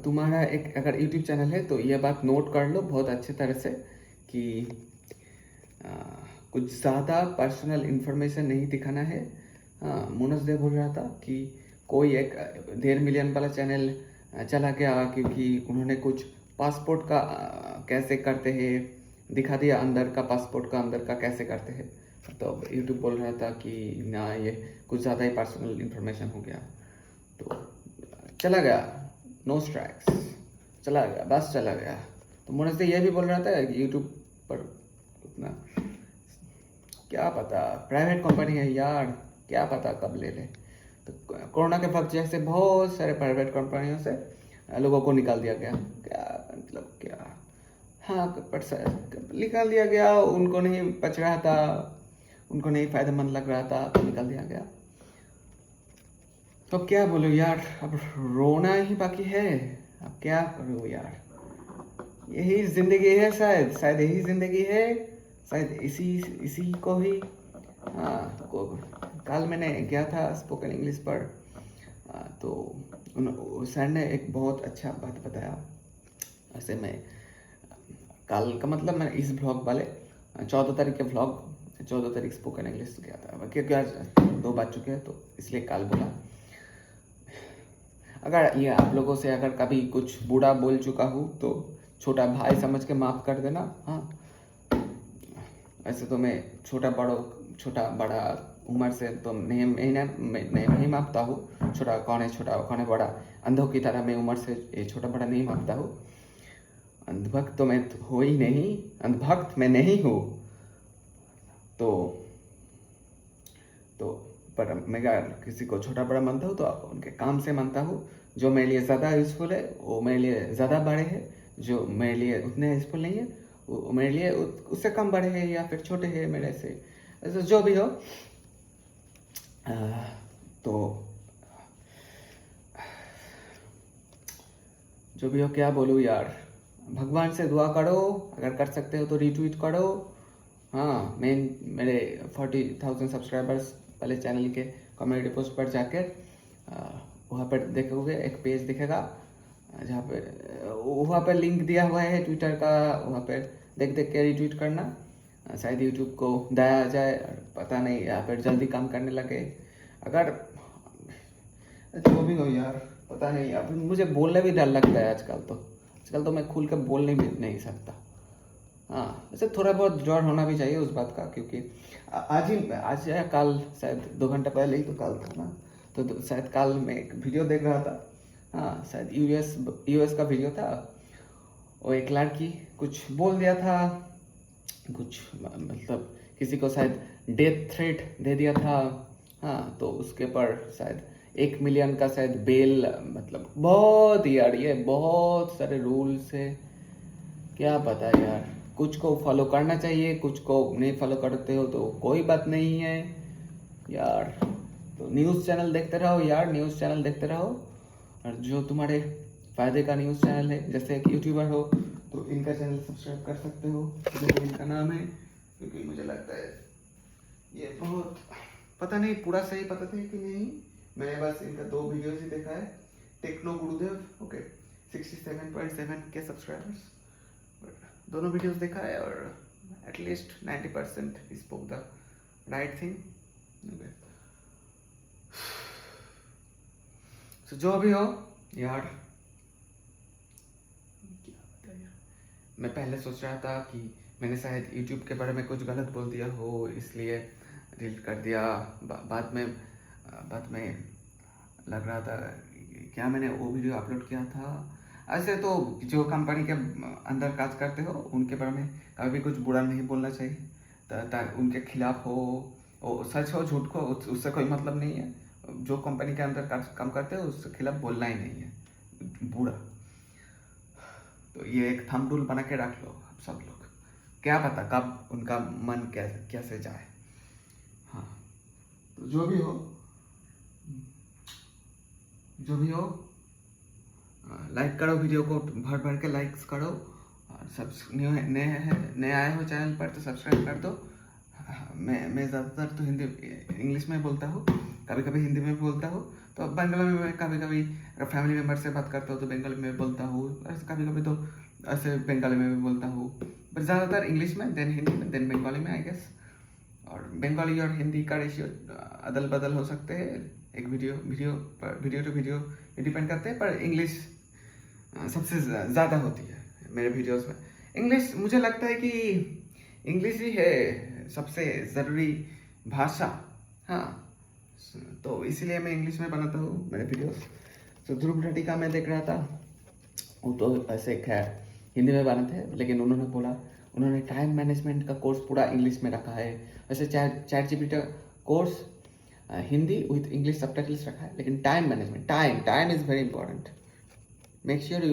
तुम्हारा एक अगर यूट्यूब चैनल है तो ये बात नोट कर लो बहुत अच्छे तरह से कि कुछ ज़्यादा पर्सनल इन्फॉर्मेशन नहीं दिखाना है। हाँ, मनोज देव बोल रहा था कि कोई एक 1.5 मिलियन वाला चैनल चला गया क्योंकि उन्होंने कुछ पासपोर्ट का कैसे करते हैं दिखा दिया अंदर का, पासपोर्ट का अंदर का कैसे करते हैं। तो यूट्यूब बोल रहा था कि ना ये कुछ ज़्यादा ही पर्सनल इंफॉर्मेशन हो गया, तो चला गया, नो स्ट्राइक्स, चला गया, बस चला गया। तो मुझे से ये भी बोल रहा था कि यूट्यूब पर उतना क्या पता, प्राइवेट कंपनी है यार, क्या पता कब ले ले। तो कोरोना के वक्त जैसे बहुत सारे प्राइवेट कंपनियों से लोगों को निकाल दिया गया, क्या मतलब क्या, हाँ पर निकाल दिया गया, उनको नहीं बच रहा था, उनको नहीं फायदेमंद लग रहा था, तो निकाल दिया गया। तो क्या बोलो यार, अब रोना ही बाकी है, अब क्या करो यार, यही जिंदगी है, शायद यही जिंदगी है, शायद इसी को ही। हाँ कल मैंने गया था स्पोकन इंग्लिश पर, तो सर ने एक बहुत अच्छा बात बताया। ऐसे मैं कल का मतलब मैं इस ब्लॉग वाले 14 तारीख के ब्लॉग, 14 तारीख स्पोकन इंग्लिश गया था, क्योंकि आज 2 बज चुके हैं, तो इसलिए कल बोला। अगर ये आप लोगों से अगर कभी कुछ बुरा बोल चुका हूँ तो छोटा भाई समझ के माफ़ कर देना। हाँ वैसे तो मैं छोटा बड़ा उम्र से तो नहीं मापता हूँ, छोटा कौन है बड़ा, अंधों की तरह मैं उम्र से ये छोटा बड़ा नहीं मापता हूँ। अंधभक्त तो मैं हो ही नहीं, अंधभक्त मैं नहीं हूँ। तो पर मैं किसी को छोटा बड़ा मानता हूँ तो उनके काम से मानता हूँ। जो मेरे लिए ज़्यादा यूज़फुल है वो मेरे लिए ज़्यादा बड़े हैं, जो मेरे लिए उतने यूज़फुल नहीं है वो मेरे लिए उससे कम बड़े हैं या फिर छोटे हैं मेरे से, ऐसा जो भी हो। तो जो भी हो क्या बोलूँ यार, भगवान से दुआ करो, अगर कर सकते हो तो रीट्वीट करो। हाँ मेरे 40,000 सब्सक्राइबर्स वाले चैनल के कम्युनिटी पोस्ट पर जाकर वहाँ पर देखोगे, एक पेज दिखेगा जहाँ पे वहाँ पर लिंक दिया हुआ है ट्विटर का, वहाँ पर देख के रीट्वीट करना। शायद यूट्यूब को दया आ जाए, पता नहीं, यहाँ पर जल्दी काम करने लगे। अगर जो भी हो यार, पता नहीं, अब मुझे बोलने भी डर लगता है आजकल तो मैं खुल कर बोल नहीं सकता। हाँ वैसे थोड़ा बहुत जोर होना भी चाहिए उस बात का, क्योंकि आज या कल, शायद 2 घंटे पहले ही तो कल था ना, तो शायद कल मैं एक वीडियो देख रहा था। हाँ शायद यूएस का वीडियो था, और एक लड़की कुछ बोल दिया था, कुछ मतलब किसी को शायद डेथ थ्रेट दे दिया था। हाँ तो उसके पर शायद 1 मिलियन का शायद बेल, मतलब बहुत यार, ये बहुत सारे रूल्स है, क्या पता यार, कुछ को फॉलो करना चाहिए, कुछ को नहीं फॉलो करते हो तो कोई बात नहीं है यार। तो न्यूज़ चैनल देखते रहो यार, न्यूज़ चैनल देखते रहो, और जो तुम्हारे फ़ायदे का न्यूज़ चैनल है, जैसे एक यूट्यूबर हो तो इनका चैनल सब्सक्राइब कर सकते हो, जो इनका नाम है, क्योंकि मुझे लगता है ये बहुत, पता नहीं पूरा सही पता था कि नहीं, मैंने बस इनका 2 वीडियोस ही देखा है। टेक्नो गुरुदेव, ओके 67.7 के सब्सक्राइबर्स, दोनों वीडियोस देखा है, और at least 90% spoke the right thing. तो जो भी हो यार, मैं पहले सोच रहा था कि मैंने शायद YouTube के बारे में कुछ गलत बोल दिया हो, इसलिए डिलीट कर दिया। बाद में लग रहा था क्या मैंने वो वीडियो अपलोड किया था। ऐसे तो जो कंपनी के अंदर काज करते हो उनके बारे में कभी कुछ बुरा नहीं बोलना चाहिए, उनके खिलाफ हो, वो सच हो झूठ हो उससे कोई मतलब नहीं है। जो कंपनी के अंदर काम करते हो उसके खिलाफ बोलना ही नहीं है बुरा। तो ये एक थंब रूल बना के रख लो सब लोग, क्या पता कब उनका मन कैसे जाए। हाँ तो जो भी हो लाइक करो वीडियो को, भर के लाइक्स करो, और सब नए आए हो चैनल पर तो सब्सक्राइब कर दो। मैं ज़्यादातर तो इंग्लिश में बोलता हूँ, कभी कभी हिंदी में भी बोलता हूँ, तो बंगाली में मैं कभी अगर फैमिली मेम्बर से बात करता हूँ तो बंगाली में बोलता हूँ, कभी कभी तो ऐसे बंगाली में भी बोलता हूँ, पर ज़्यादातर इंग्लिश में, देन हिंदी में, देन बंगाली में आई गेस। और बंगाली और हिंदी का रेशियो अदल बदल हो सकते हैं, एक वीडियो टू वीडियो डिपेंड करते हैं, पर इंग्लिश सबसे ज़्यादा होती है मेरे वीडियोस में। इंग्लिश मुझे लगता है कि इंग्लिश ही है सबसे ज़रूरी भाषा। हाँ, तो इसीलिए मैं इंग्लिश में बनाता हूँ मेरे वीडियोस। तो ध्रुव राठी का मैं देख रहा था, वो तो ऐसे खैर हिंदी में बनाते हैं, लेकिन उन्होंने बोला उन्होंने टाइम मैनेजमेंट का कोर्स पूरा इंग्लिश में रखा है। वैसे चैट जीपीटी का course Hindi with English subtitles रखा है, लेकिन time management, time is very important. Make sure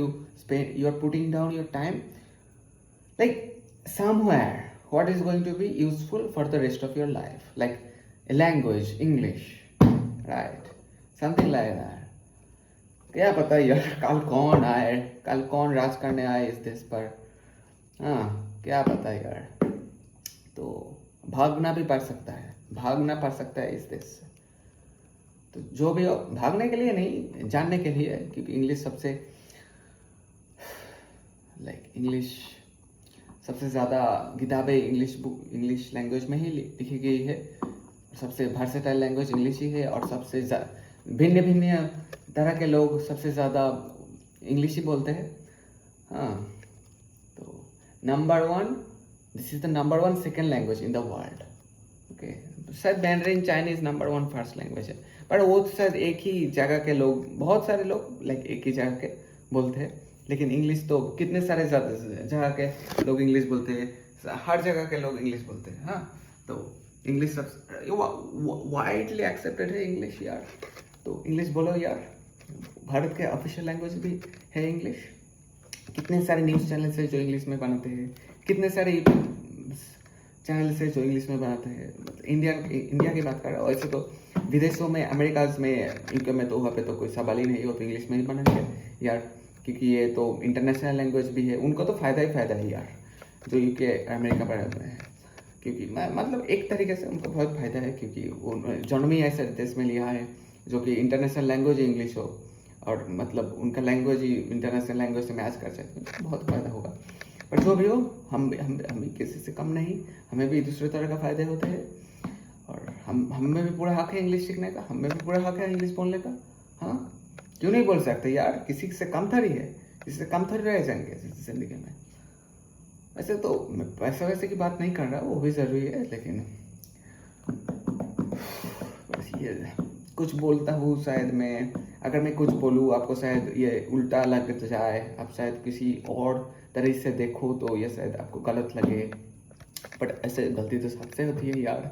you are putting down your time like somewhere what is going to be useful for the rest of your life, like a language, English, right, something like that. क्या पता यार कल कौन आए, कल कौन राज करने आए इस देश पर, हाँ क्या पता यार। तो भागना भी पड़ सकता है, भागना पड़ सकता है इस देश से। तो जो भी हो, भागने के लिए नहीं, जानने के लिए, क्योंकि इंग्लिश सबसे इंग्लिश सबसे ज़्यादा किताबें इंग्लिश लैंग्वेज में ही लिखी गई है। सबसे वर्सेटाइल लैंग्वेज इंग्लिश ही है, और सबसे भिन्न भिन्न तरह के लोग सबसे ज़्यादा इंग्लिश ही बोलते हैं। हाँ, तो this is the number 1 second language in the world. Okay, शायद Mandarin Chinese number 1 first language है, पर वो शायद एक ही जगह के लोग, बहुत सारे लोग एक ही जगह के बोलते हैं। लेकिन इंग्लिश तो कितने सारे जगह के लोग इंग्लिश बोलते हैं, हर जगह के लोग इंग्लिश बोलते हैं। हाँ, तो इंग्लिश सब वाइडली एक्सेप्टेड है इंग्लिश यार। तो इंग्लिश बोलो यार, भारत के ऑफिशियल लैंग्वेज भी है इंग्लिश। कितने सारे न्यूज़ चैनल्स है जो इंग्लिश में बनाते हैं, कितने सारे चैनल्स है जो इंग्लिश में बनाते हैं। इंडिया की बात कर रहा हूँ, ऐसे तो विदेशों में, अमेरिकाज में, यूके में तो वहाँ पे तो कोई सवाल ही नहीं, हो तो इंग्लिश में ही बनाएंगे यार, क्योंकि ये तो इंटरनेशनल लैंग्वेज भी है। उनको तो फ़ायदा ही फ़ायदा है यार, जो यूके अमेरिका में है, क्योंकि मतलब एक तरीके से उनको बहुत फ़ायदा है, क्योंकि वो जन्म ही ऐसे देश में लिया है जो कि इंटरनेशनल लैंग्वेज इंग्लिश हो, और मतलब उनका लैंग्वेज ही इंटरनेशनल लैंग्वेज से मैच कर जाए, तो बहुत फ़ायदा होगा। पर जो भी हो, हम भी किसी से कम नहीं, हमें भी दूसरे तरह का फ़ायदे होते हैं, और हम में भी पूरा हक है इंग्लिश सीखने का, हम में भी पूरा हक है इंग्लिश बोलने का। हाँ, क्यों नहीं बोल सकते यार, किसी से कम थोड़ी है, किसी से कम थोड़ी रह जाएंगे ज़िंदगी में। वैसे तो मैं वैसे की बात नहीं कर रहा, वो भी ज़रूरी है, लेकिन बस ये कुछ बोलता हूँ, शायद मैं अगर मैं कुछ बोलूँ आपको शायद ये उल्टा लग जाए, आप शायद किसी और तरीके से देखो तो ये शायद आपको गलत लगे, बट ऐसे गलती तो सबसे होती है यार।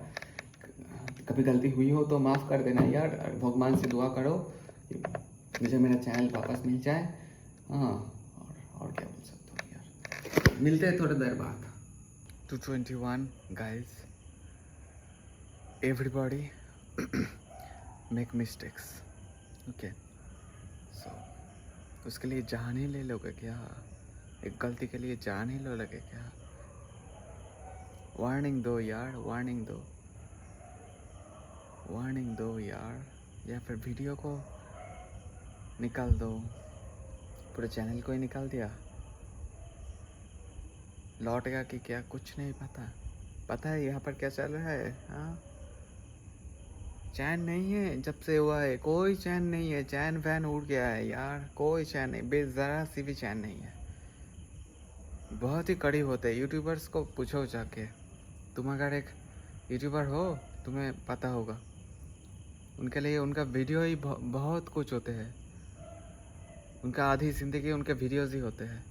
कभी गलती हुई हो तो माफ़ कर देना यार, भगवान से दुआ करो मुझे मेरा चैनल वापस मिल जाए। हाँ, और क्या बोल सकता हूँ यार, मिलते हैं थोड़ी देर बाद। 221 guys, everybody make mistakes, okay, so उसके लिए जान ही ले लोगे क्या? एक गलती के लिए जान ही लो लगे क्या? वार्निंग दो यार, वार्निंग दो यार, या फिर वीडियो को निकाल दो, पूरे चैनल को ही निकाल दिया, लौटेगा कि क्या कुछ नहीं पता है यहाँ पर क्या चल रहा है। हाँ, चैन नहीं है, जब से हुआ है कोई चैन नहीं है, चैन वैन उड़ गया है यार, कोई चैन नहीं, बेजरा सी भी चैन नहीं है। बहुत ही कड़ी होते हैं, यूट्यूबर्स को पूछो जाके, तुम अगर एक यूट्यूबर हो तुम्हें पता होगा, उनके लिए उनका वीडियो ही बहुत कुछ होते हैं, उनका आधी ज़िंदगी उनके वीडियोस ही होते हैं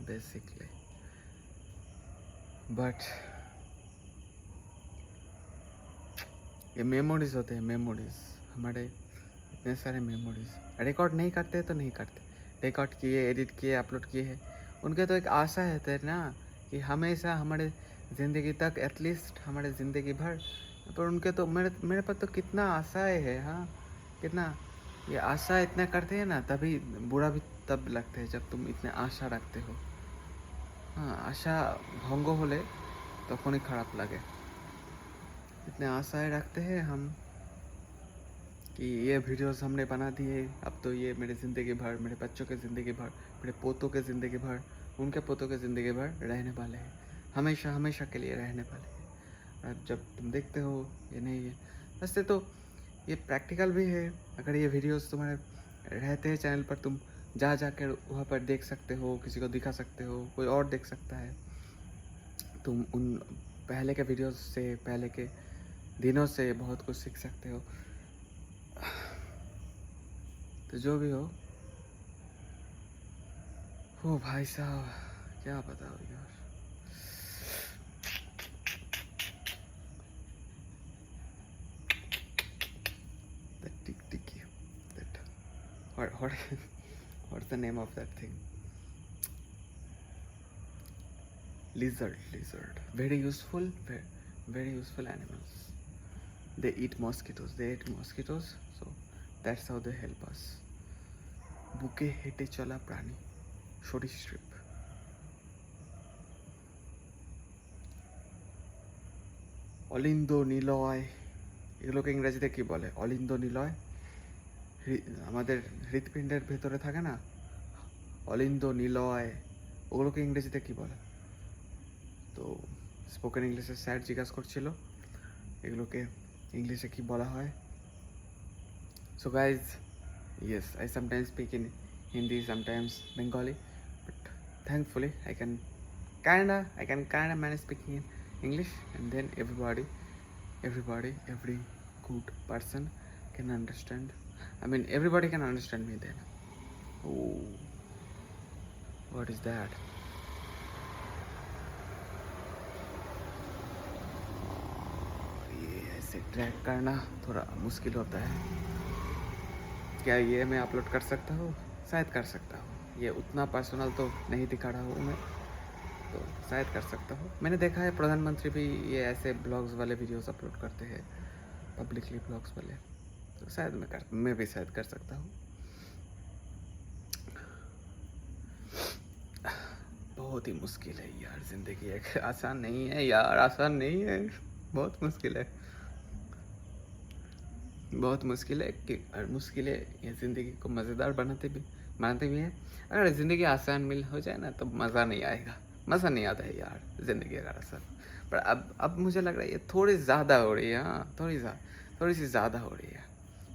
बेसिकली। बट ये मेमोरीज होते हैं, मेमोरीज हमारे, इतने सारे मेमोरीज रिकॉर्ड नहीं करते तो नहीं करते, रिकॉर्ड किए, एडिट किए, अपलोड किए हैं, उनके तो एक आशा है ना कि हमेशा हमारे ज़िंदगी तक, एटलीस्ट हमारे ज़िंदगी भर। पर उनके तो मेरे पास तो कितना आशाएं है। हाँ, कितना ये आशा इतना करते हैं ना, तभी बुरा भी तब लगता है जब तुम इतने आशा रखते हो। हाँ, आशा भंग होले तखन ही खराब लगे। इतने आशाएं रखते हैं हम कि ये वीडियोस हमने बना दिए, अब तो ये मेरे ज़िंदगी भर, मेरे बच्चों के ज़िंदगी भर, मेरे पोतों के ज़िंदगी भर, उनके पोतों के ज़िंदगी भर रहने वाले हैं, हमेशा के लिए रहने वाले हैं। और जब तुम देखते हो ये नहीं है, वैसे तो ये प्रैक्टिकल भी है। अगर ये वीडियोस तुम्हारे रहते हैं चैनल पर, तुम जा जाकर वहाँ पर देख सकते हो, किसी को दिखा सकते हो, कोई और देख सकता है। तुम उन पहले के वीडियोस से, पहले के दिनों से बहुत कुछ सीख सकते हो। तो जो भी हो, ओ भाई साहब क्या बताओ यार। That ticky, that what's the name of that thing? Lizard. Very useful, very useful animals. They eat mosquitoes. So that's how they help us. বুকে হেঁটে চলা প্রাণী, সরীসৃপ। অলিন্দ নিলয়, এগুলোকে ইংরেজিতে কি বলে? অলিন্দ নিলয়। আমাদের হৃৎপিণ্ডের ভেতরে থাকে না, অলিন্দ নিলয়, ওগুলোকে ইংরেজিতে কি বলে? তো স্পোকেন ইংলিশের স্যার জিজ্ঞাসা করছিল এগুলোকে ইংলিশে কি বলা হয়। So guys, yes, I sometimes speak in Hindi, sometimes Bengali, but thankfully I can kinda manage speaking in English, and then every good person can understand. I mean, everybody can understand me then. Oh, what is that? ये ऐसे ट्रैक करना थोड़ा मुश्किल होता है। क्या ये मैं अपलोड कर सकता हूँ? शायद कर सकता हूँ। ये उतना पर्सनल तो नहीं दिखा रहा हूँ मैं, तो शायद कर सकता हूँ। मैंने देखा है प्रधानमंत्री भी ये ऐसे ब्लॉग्स वाले वीडियोस अपलोड करते हैं, पब्लिकली ब्लॉग्स वाले, तो शायद मैं भी शायद कर सकता हूँ। बहुत ही मुश्किल है यार ज़िंदगी, एक आसान नहीं है यार, आसान नहीं है, बहुत मुश्किल है, बहुत मुश्किल है कि मुश्किलें ये ज़िंदगी को मज़ेदार बनाते भी हैं। अगर ज़िंदगी आसान हो जाए ना तो मज़ा नहीं आएगा, मज़ा नहीं आता है यार ज़िंदगी अगर आसान। पर अब मुझे लग रहा है ये थोड़ी ज़्यादा हो रही है। हाँ, थोड़ी सी ज़्यादा हो रही है,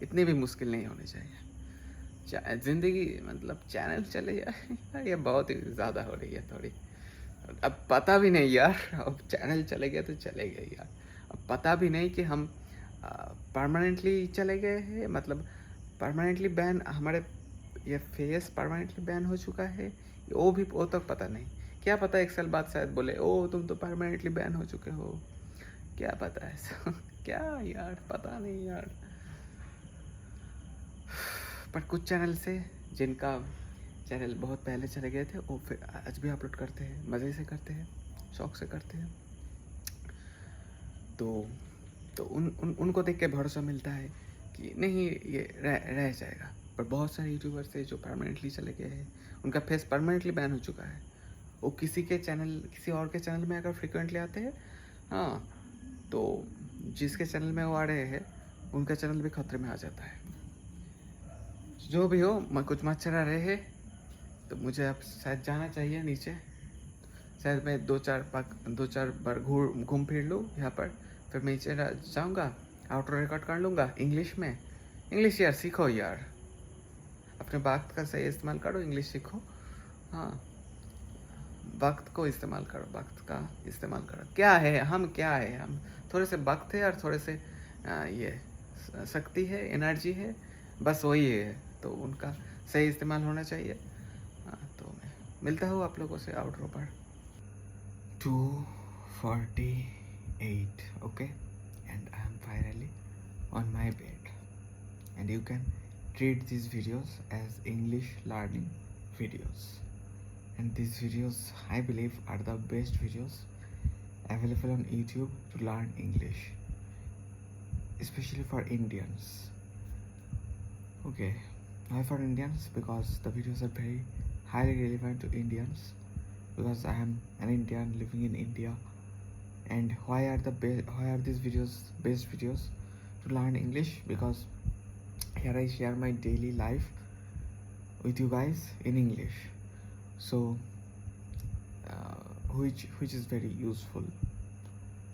इतनी भी मुश्किल नहीं होनी चाहिए। ज़िंदगी मतलब चैनल चले जाए ये बहुत ही ज़्यादा हो रही है थोड़ी। अब पता भी नहीं यार, अब चैनल चले गए तो चले गए यार, अब पता भी नहीं कि हम परमानेंटली चले गए हैं, मतलब परमानेंटली बैन, हमारे ये फेस परमानेंटली बैन हो चुका है, वो तक पता नहीं। क्या पता 1 साल बाद शायद बोले ओ तुम तो परमानेंटली बैन हो चुके हो, क्या पता है क्या यार, पता नहीं यार। पर कुछ चैनल से जिनका चैनल बहुत पहले चले गए थे वो फिर आज भी अपलोड करते हैं, मज़े से करते हैं, शौक से करते हैं। तो उनको देख के भरोसा मिलता है कि नहीं ये रह जाएगा। पर बहुत सारे यूट्यूबर्स हैं जो परमानेंटली चले गए हैं, उनका फेस परमानेंटली बैन हो चुका है, वो किसी और के चैनल में अगर फ्रिक्वेंटली आते हैं, हाँ, तो जिसके चैनल में वो आ रहे हैं उनका चैनल भी खतरे में आ जाता है। जो भी हो, कुछ मत चला रहे हैं तो मुझे अब शायद जाना चाहिए नीचे, शायद मैं 2-4 बार घूम फिर लूँ यहाँ पर, फिर मैं नीचे जाऊँगा, आउटरो रिकॉर्ड कर लूँगा इंग्लिश में। इंग्लिश यार सीखो यार, अपने वक्त का सही इस्तेमाल करो, इंग्लिश सीखो। हाँ, वक्त को इस्तेमाल करो, वक्त का इस्तेमाल करो। क्या है हम थोड़े से वक्त है और थोड़े से ये शक्ति है, एनर्जी है, बस वही है, तो उनका सही इस्तेमाल होना चाहिए। हाँ, तो मैं मिलता हूँ आप लोगों से आउटरो पर। 2:48, okay, and I am finally on my bed, and you can treat these videos as English learning videos, and these videos I believe are the best videos available on YouTube to learn English, especially for Indians. Okay, why for Indians? Because the videos are very highly relevant to Indians, because I am an Indian living in India. And why are these videos best videos to learn English? Because here I share my daily life with you guys in English, so which is very useful,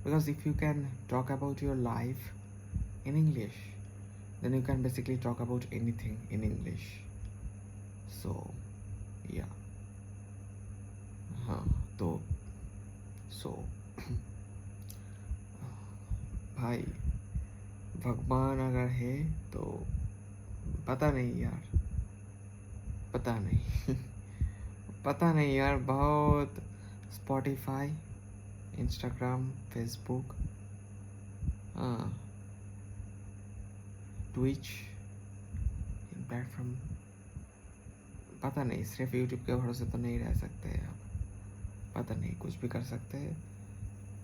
because if you can talk about your life in English, then you can basically talk about anything in English. So तो सो भाई भगवान अगर है तो पता नहीं यार, पता नहीं पता नहीं यार, बहुत स्पॉटिफाई, इंस्टाग्राम, फेसबुक, हाँ, ट्विच, इन प्लेटफॉर्म, पता नहीं, सिर्फ यूट्यूब के भरोसे तो नहीं रह सकते आप, पता नहीं, कुछ भी कर सकते हैं,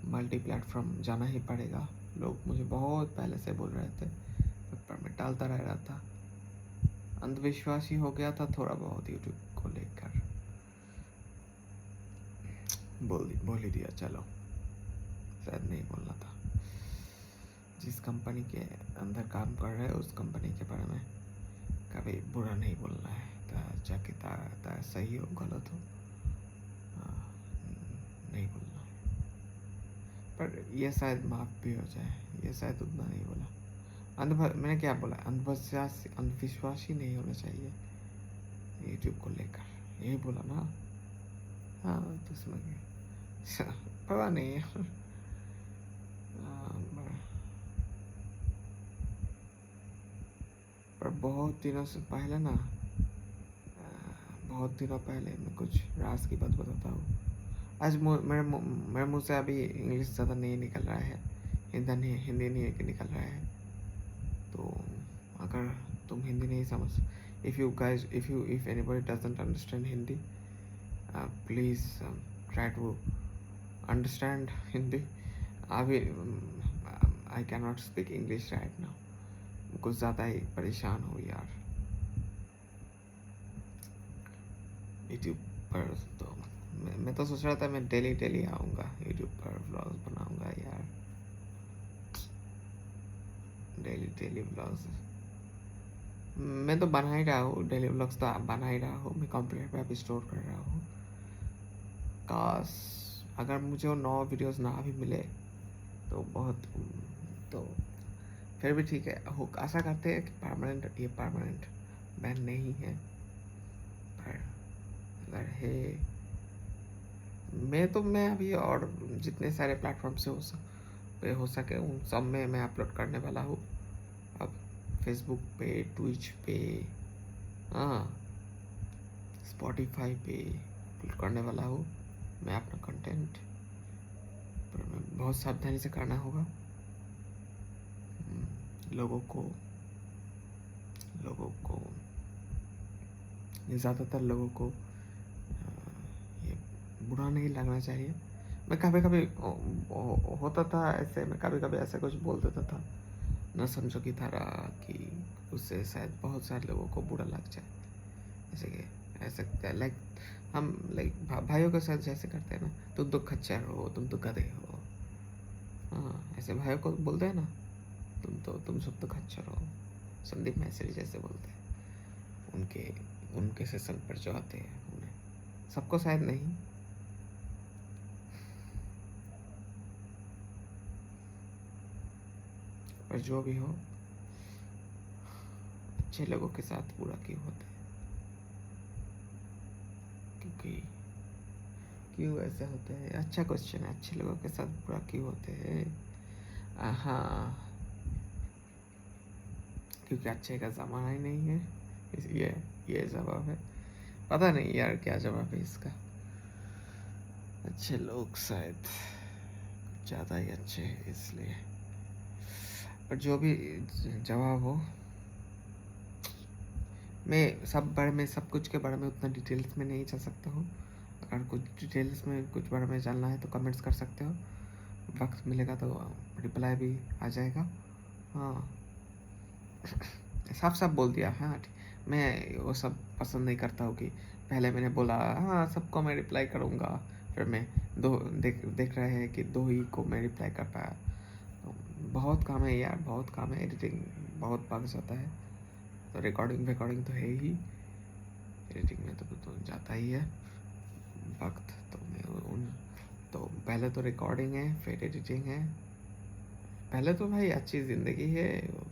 मल्टी प्लेटफॉर्म जाना ही पड़ेगा। लोग मुझे बहुत पहले से बोल रहे थे, पर मैं टालता रह रहा था, अंधविश्वासी हो गया था थोड़ा बहुत यूट्यूब को लेकर, बोल ही दिया, चलो, शायद नहीं बोलना था। जिस कंपनी के अंदर काम कर रहे हैं उस कंपनी के बारे में कभी बुरा नहीं बोलना है, चाहे सही हो गलत हो, नहीं बोलना है। पर ये शायद माफ भी हो जाए, ये शायद उतना नहीं बोला। मैंने क्या बोला, अंधविश्वासी नहीं होना चाहिए यूट्यूब को लेकर, यही बोला ना। हाँ तो उसमें पता नहीं है। पर बहुत दिनों से पहले ना, बहुत दिनों पहले मैं कुछ राज की बात बताता हूँ। आज मेरे मुँह से अभी इंग्लिश ज़्यादा नहीं निकल रहा है, हिंदी नहीं निकल रहा है। तो अगर तुम हिंदी नहीं समझ, if anybody doesn't understand Hindi, please try to understand Hindi. अभी I cannot speak English right now, कुछ ज़्यादा ही परेशान हूँ यार यूट्यूब पर। तो मैं तो सोच रहा था मैं डेली आऊँगा यूट्यूब पर, व्लॉग्स बनाऊँगा यार, डेली व्लॉग्स। मैं तो बना ही रहा हूँ, डेली व्लॉग्स तो बना ही रहा हूँ, मैं कंप्यूटर पे अभी स्टोर कर रहा हूँ। काश अगर मुझे वो 9 वीडियोस ना भी मिले तो बहुत, तो फिर भी ठीक है, आशा करते हैं कि ये परमानेंट बैन नहीं है। पर अगर है, मैं अभी और जितने सारे प्लेटफॉर्म से हो सके उन सब में मैं अपलोड करने वाला हूँ। अब फेसबुक पे, ट्विच पे, हाँ, स्पॉटिफाई पे अपलोड करने वाला हूँ मैं अपना कंटेंट, पर मैं बहुत सावधानी से करना होगा। लोगों को ज़्यादातर लोगों को ये बुरा नहीं लगना चाहिए। मैं कभी कभी होता था ऐसे, मैं कभी कभी ऐसा कुछ बोल देता था न समझो की तरह कि उससे शायद बहुत सारे लोगों को बुरा लग जाए। जैसे कि ऐसे लाइक भाइयों के साथ जैसे करते हैं ना, तुम तो खच्चर हो, तुम तो गधे हो, हाँ, ऐसे भाइयों को बोलते हैं ना, तुम सब तो खच्चर हो। संदीप मैसेज जैसे बोलते हैं उनके सेशन पर जो आते हैं उन्हें, सबको शायद नहीं, पर जो भी हो, अच्छे लोगों के साथ बुरा क्यों होता है? क्यों ऐसे होते हैं? अच्छा क्वेश्चन है, अच्छे लोगों के साथ बुरा क्यों होते हैं? हाँ, क्योंकि अच्छे का ज़माना ही नहीं है, इसलिए ये जवाब है। पता नहीं यार क्या जवाब है इसका। अच्छे लोग शायद ज़्यादा ही अच्छे हैं इसलिए, पर जो भी जवाब हो, मैं सब कुछ के बारे में उतना डिटेल्स में नहीं जा सकता हूँ। अगर कुछ डिटेल्स में कुछ बारे में जानना है तो कमेंट्स कर सकते हो, वक्त मिलेगा तो रिप्लाई भी आ जाएगा। हाँ, साफ बोल दिया। हाँ, मैं वो सब पसंद नहीं करता हूँ कि पहले मैंने बोला हाँ सबको मैं रिप्लाई करूँगा, फिर मैं देख रहे हैं कि 2 ही को मैं रिप्लाई कर पाया। तो बहुत काम है यार, बहुत काम है, एडिटिंग बहुत भाग जाता है, तो रिकॉर्डिंग तो है ही, एडिटिंग में तो जाता ही है वक्त। तो पहले तो रिकॉर्डिंग है, फिर एडिटिंग है। पहले तो भाई अच्छी ज़िंदगी है,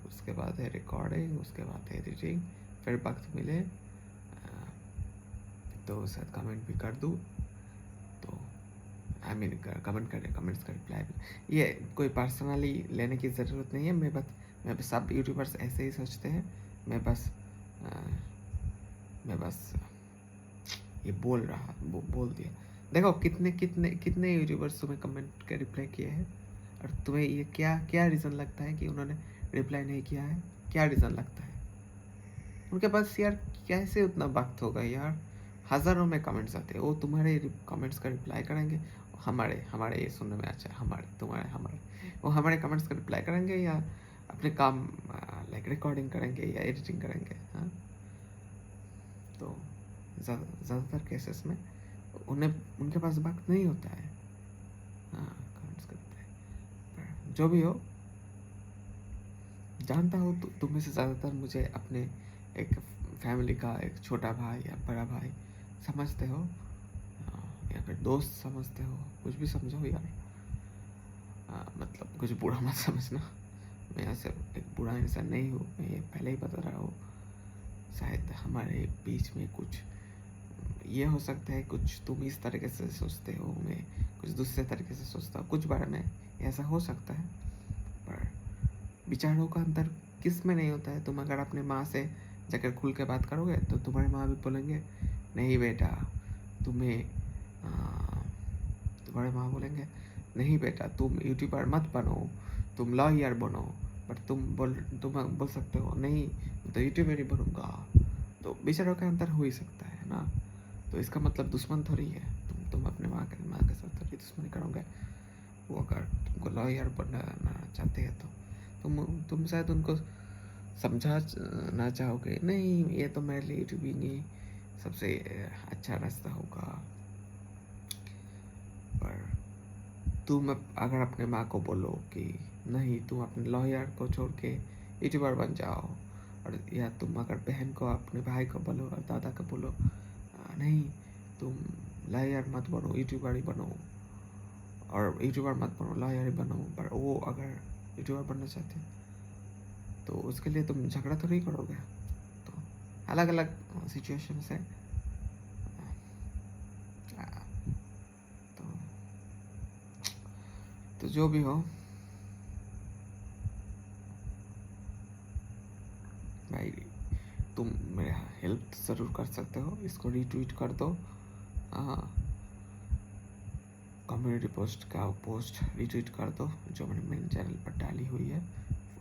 उसके बाद है रिकॉर्डिंग, उसके बाद है एडिटिंग, फिर वक्त मिले तो शायद कमेंट भी कर दूँ। तो आई मीन कमेंट्स का रिप्लाई भी, ये कोई पर्सनली लेने की ज़रूरत नहीं है। मैं बस सब यूट्यूबर्स ऐसे ही सोचते हैं। मैं बस ये बोल दिया। देखो कितने यूट्यूबर्स तुम्हें कमेंट का रिप्लाई किए हैं, और तुम्हें ये क्या रीज़न लगता है कि उन्होंने रिप्लाई नहीं किया है? क्या रीज़न लगता है उनके पास? यार कैसे उतना वक्त होगा यार? हज़ारों में कमेंट्स आते हैं, वो तुम्हारे कमेंट्स का रिप्लाई करेंगे? हमारे ये सुनने में अच्छा, हमारे वो हमारे कमेंट्स का रिप्लाई करेंगे, या अपने काम लाइक रिकॉर्डिंग करेंगे या एडिटिंग करेंगे? हाँ, तो ज़्यादातर केसेस में उनके पास वक्त नहीं होता है। हाँ, कमेंट्स का रिप्लाई। पर जो भी हो, जानता हो तुम में से ज़्यादातर मुझे अपने एक फैमिली का एक छोटा भाई या बड़ा भाई समझते हो, या फिर दोस्त समझते हो, कुछ भी समझो यार। मतलब कुछ बुरा मत समझना, मैं ऐसे एक बुरा इंसान नहीं हूँ, मैं ये पहले ही बता रहा हूँ। शायद हमारे बीच में कुछ ये हो सकता है, कुछ तुम इस तरीके से सोचते हो, मैं कुछ दूसरे तरीके से सोचता हूँ, कुछ बारे में ऐसा हो सकता है। पर विचारों का अंतर किस में नहीं होता है? तुम अगर अपने माँ से जाकर खुल के बात करोगे तो तुम्हारी माँ भी बोलेंगे नहीं बेटा तुम्हारे माँ बोलेंगे नहीं बेटा तुम यूट्यूबर मत बनो, तुम लॉयर बनो। पर तुम बोल सकते हो नहीं तो यूट्यूबर ही बनूंगा। तो विचारों का अंतर हो ही सकता है ना। तो इसका मतलब दुश्मन थोड़ी है। तुम अपने माँ के साथ थोड़ी दुश्मनी करोगे। वो अगर तुमको लॉयर बनना चाहते हैं तो तुम शायद उनको समझाना चाहोगे, नहीं ये तो मेरे लिए यूट्यूबिंग ही सबसे अच्छा रास्ता होगा। पर तुम अगर अपने माँ को बोलो कि नहीं तुम अपने लॉयर को छोड़ के यूट्यूबर बन जाओ, और या तुम अगर बहन को अपने भाई को बोलो और दादा को बोलो नहीं तुम लॉयर मत बनो यूट्यूबर ही बनो, और यूट्यूबर मत बनो लॉयर ही बनो, पर वो अगर यूट्यूबर बनना चाहते हैं तो उसके लिए तुम झगड़ा तो नहीं करोगे। तो अलग अलग सिचुएशन है। तो जो भी हो भाई, तुम मेरा हेल्प ज़रूर कर सकते हो। इसको रीट्वीट कर दो, कम्युनिटी पोस्ट का पोस्ट रीट्वीट कर दो जो मैंने मेन चैनल पर डाली हुई है,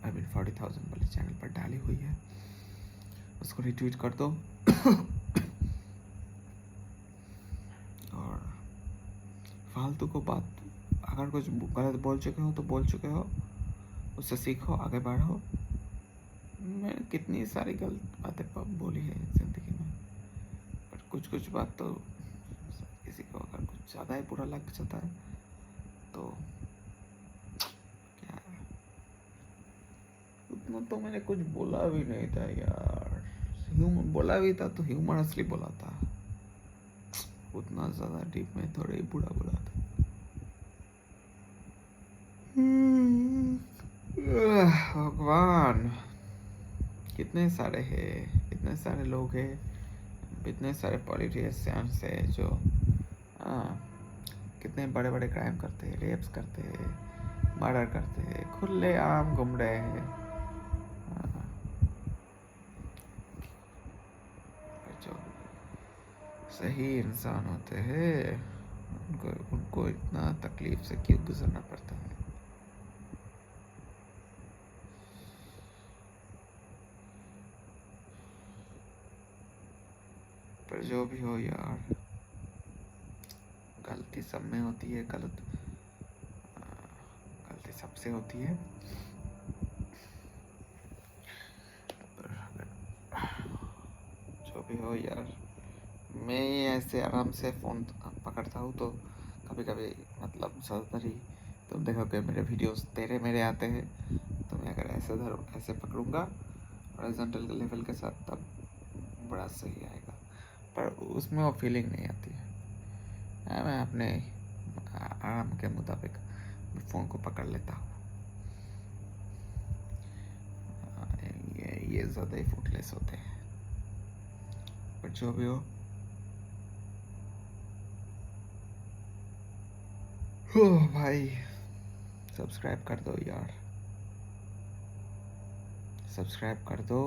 आई मीन 40,000 वाले चैनल पर डाली हुई है, उसको रीट्वीट कर दो। और फालतू को बात अगर कुछ गलत बोल चुके हो तो बोल चुके हो, उससे सीखो, आगे बढ़ो। मैंने कितनी सारी गलत बातें बोली है ज़िंदगी में, पर कुछ बात तो किसी को अगर कुछ ज़्यादा ही बुरा लग जाता है तो क्या है, उतना तो मैंने कुछ बोला भी नहीं था यार। बोला भी था तो ह्यूमरसली बोला था, उतना ज़्यादा डीप में थोड़ा ही बुरा बोला था। भगवान, कितने सारे लोग हैं, इतने सारे पॉलिटिशियंस है जो कितने बड़े बड़े क्राइम करते हैं, रेप्स करते हैं, मर्डर करते हैं, खुले आम घूम रहे हैं। जो सही इंसान होते हैं उनको इतना तकलीफ से क्यों गुजरना पड़ता है? पर जो भी हो यार, गलती सब में होती है, गलती सबसे होती है। पर जो भी हो यार, मैं ऐसे आराम से फ़ोन पकड़ता हूँ तो कभी कभी मतलब ज़्यादातर ही तुम देखोगे मेरे वीडियोस मेरे आते हैं, तो मैं अगर ऐसे पकड़ूंगा हॉरिजॉन्टल लेवल के साथ तब बड़ा सही आएगा। पर उसमें वो फीलिंग नहीं आती है। मैं अपने आराम के मुताबिक फ़ोन को पकड़ लेता हूँ। ये ज़्यादा ही फुटलेस होते हैं। पर जो भी हो, ओह भाई, सब्सक्राइब कर दो यार, सब्सक्राइब कर दो।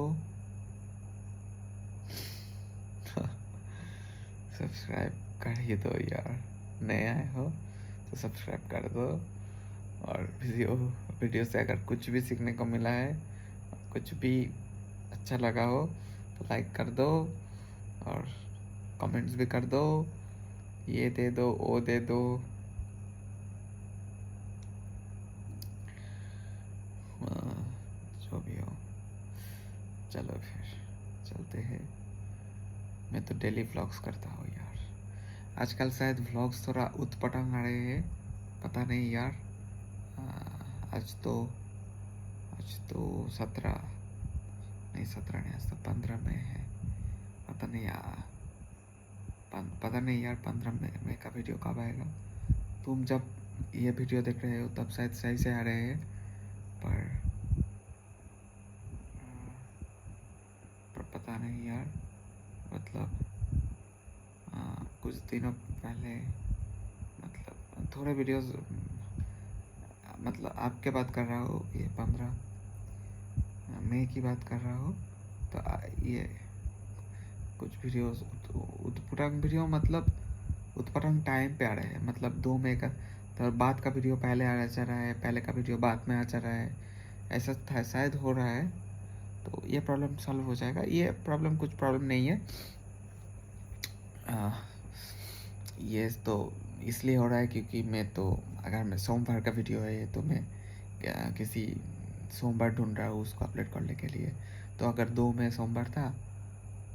सब्सक्राइब कर ही दो यार, नए आए हो तो सब्सक्राइब कर दो। और वीडियो से अगर कुछ भी सीखने को मिला है, कुछ भी अच्छा लगा हो तो लाइक कर दो और कमेंट्स भी कर दो, ये दे दो वो दे दो। जो भी हो, चलो फिर चलते हैं। मैं तो डेली व्लॉग्स करता हूँ यार, आजकल शायद व्लॉग्स थोड़ा उत्पटांग आ रहे हैं, पता नहीं यार। आज तो 17 नहीं, 17 नहीं, आज तो 15 में है। पता नहीं यार, पता नहीं यार 15 मई का वीडियो कब आएगा। तुम जब ये वीडियो देख रहे हो तब शायद सही से आ रहे हैं, पर पता नहीं यार। मतलब कुछ दिनों पहले, मतलब थोड़े वीडियोस, मतलब आपके बात कर रहा हूँ, ये 15 मई की बात कर रहा हूँ। तो ये कुछ वीडियोस उत्पटांग वीडियो, मतलब उत्पटांग टाइम पे आ रहे हैं। मतलब 2 मई का तो बाद का वीडियो पहले आ जा रहा है, पहले का वीडियो बाद में आ जा रहा है, ऐसा था शायद हो रहा है। तो ये प्रॉब्लम सॉल्व हो जाएगा। ये प्रॉब्लम कुछ प्रॉब्लम नहीं है, ये तो इसलिए हो रहा है क्योंकि मैं तो, अगर मैं सोमवार का वीडियो है ये, तो मैं किसी सोमवार ढूंढ रहा हूँ उसको अपलोड करने के लिए। तो अगर 2 मई सोमवार था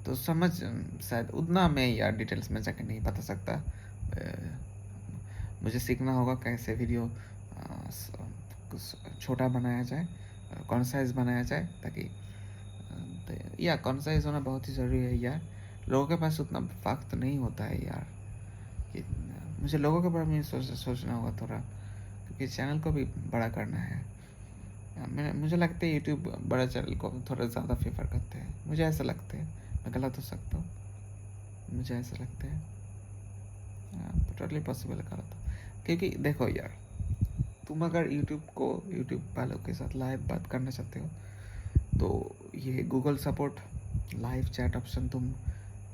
तो समझ, शायद उतना मैं यार डिटेल्स में जाके नहीं बता सकता। मुझे सीखना होगा कैसे वीडियो छोटा बनाया जाए, कॉन्साइज बनाया जाए, ताकि या कॉन्साइज होना बहुत ही ज़रूरी है यार। लोगों के पास उतना वक्त नहीं होता है यार कि मुझे लोगों के बारे में सोचना होगा थोड़ा, क्योंकि चैनल को भी बड़ा करना है। मुझे लगता है यूट्यूब बड़ा चैनल को थोड़ा ज़्यादा फेवर करते हैं, मुझे ऐसा लगता है। मैं गलत हो सकता हूँ, मुझे ऐसा लगता है। टोटली पॉसिबल गलत हो, क्योंकि देखो यार, तुम अगर यूट्यूब वालों के साथ लाइव बात करना चाहते हो तो ये Google support live chat option, तुम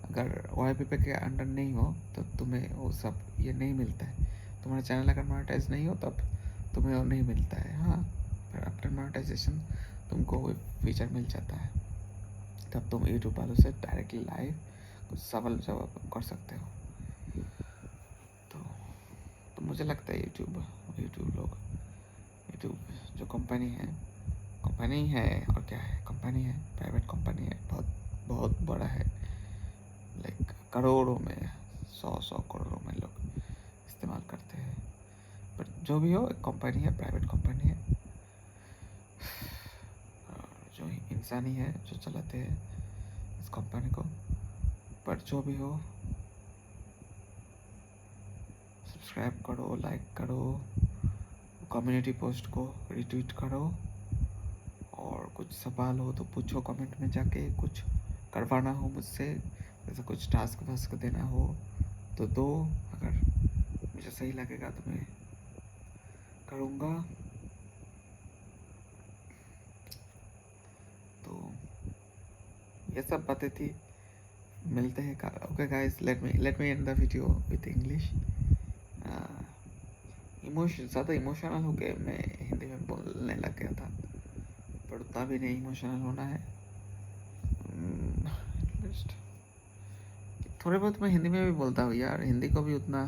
अगर YPP के अंडर नहीं हो तो तुम्हें वो सब ये नहीं मिलता है। तुम्हारा चैनल अगर मोनेटाइज नहीं हो तब तुम्हें वो नहीं मिलता है। हाँ, फिर आफ्टर मोनेटाइजेशन तुमको वो फीचर मिल जाता है, तब तुम यूट्यूब वालों से डायरेक्टली लाइव कुछ सवाल जवाब कर सकते हो। तो मुझे लगता है यूट्यूब जो कंपनी है और क्या है, कंपनी है, प्राइवेट कंपनी है, बहुत बड़ा है। लाइक करोड़ों में, 100 करोड़ों में लोग इस्तेमाल करते हैं। पर जो भी हो, एक कंपनी है, प्राइवेट कंपनी है, जो इंसान ही है जो चलाते हैं इस कंपनी को। पर जो भी हो, सब्सक्राइब करो, लाइक करो, कम्युनिटी पोस्ट को रिट्वीट करो, और कुछ सवाल हो तो पूछो कमेंट में जाके। कुछ करवाना हो मुझसे, जैसे कुछ टास्क देना हो तो दो, अगर मुझे सही लगेगा तो मैं करूँगा। तो ये सब बातें थी, मिलते हैं। Okay guys, let me and the video with English. ज़्यादा इमोशनल हो गए, मैं हिंदी में बोलने लग गया था, पर उतना भी नहीं इमोशनल होना है। थोड़े बहुत मैं हिंदी में भी बोलता हूँ यार, हिंदी को भी उतना,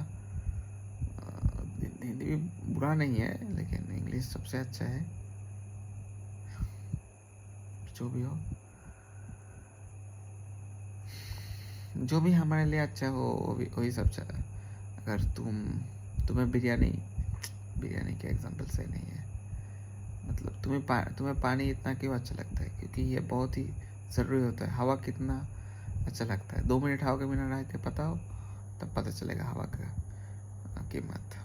हिंदी भी बुरा नहीं है, लेकिन इंग्लिश सबसे अच्छा है। जो भी हो, जो भी हमारे लिए अच्छा हो वही सब चला। अगर तुम्हें बिरयानी के एग्जांपल सही नहीं है, मतलब तुम्हें पानी इतना क्यों अच्छा लगता है? क्योंकि ये बहुत ही ज़रूरी होता है। हवा कितना अच्छा लगता है, 2 मिनट हवा के बिना रह के पता हो, तब पता चलेगा हवा का कीमत।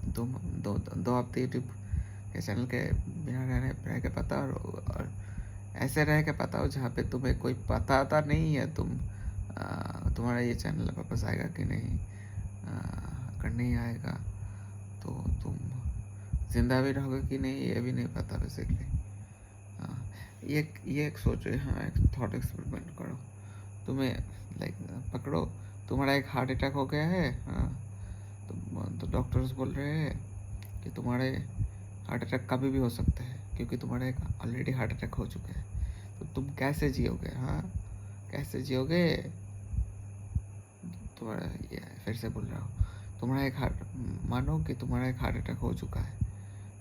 2 हफ्ते यूट्यूब के चैनल के बिना रह के पता, और ऐसे रह के पता हो जहाँ पे तुम्हें कोई पता नहीं है तुम्हारा ये चैनल वापस आएगा कि नहीं। अगर नहीं आएगा तो तुम जिंदा भी रहोगे कि नहीं ये भी नहीं पता बेसिकली। हाँ, ये एक सोचो, हाँ एक थॉट एक्सपेरिमेंट करो। तुम्हें लाइक पकड़ो, तुम्हारा एक हार्ट अटैक हो गया है। हाँ, तो डॉक्टर्स बोल रहे हैं कि तुम्हारे हार्ट अटैक कभी भी हो सकता है, क्योंकि तुम्हारा एक ऑलरेडी हार्ट अटैक हो चुका है। तो तुम कैसे जियोगे? हाँ, कैसे जियोगे? तुम्हारा ये फिर से बोल रहा हूँ, तुम्हारा एक मानो कि तुम्हारा एक हार्ट अटैक हो चुका है।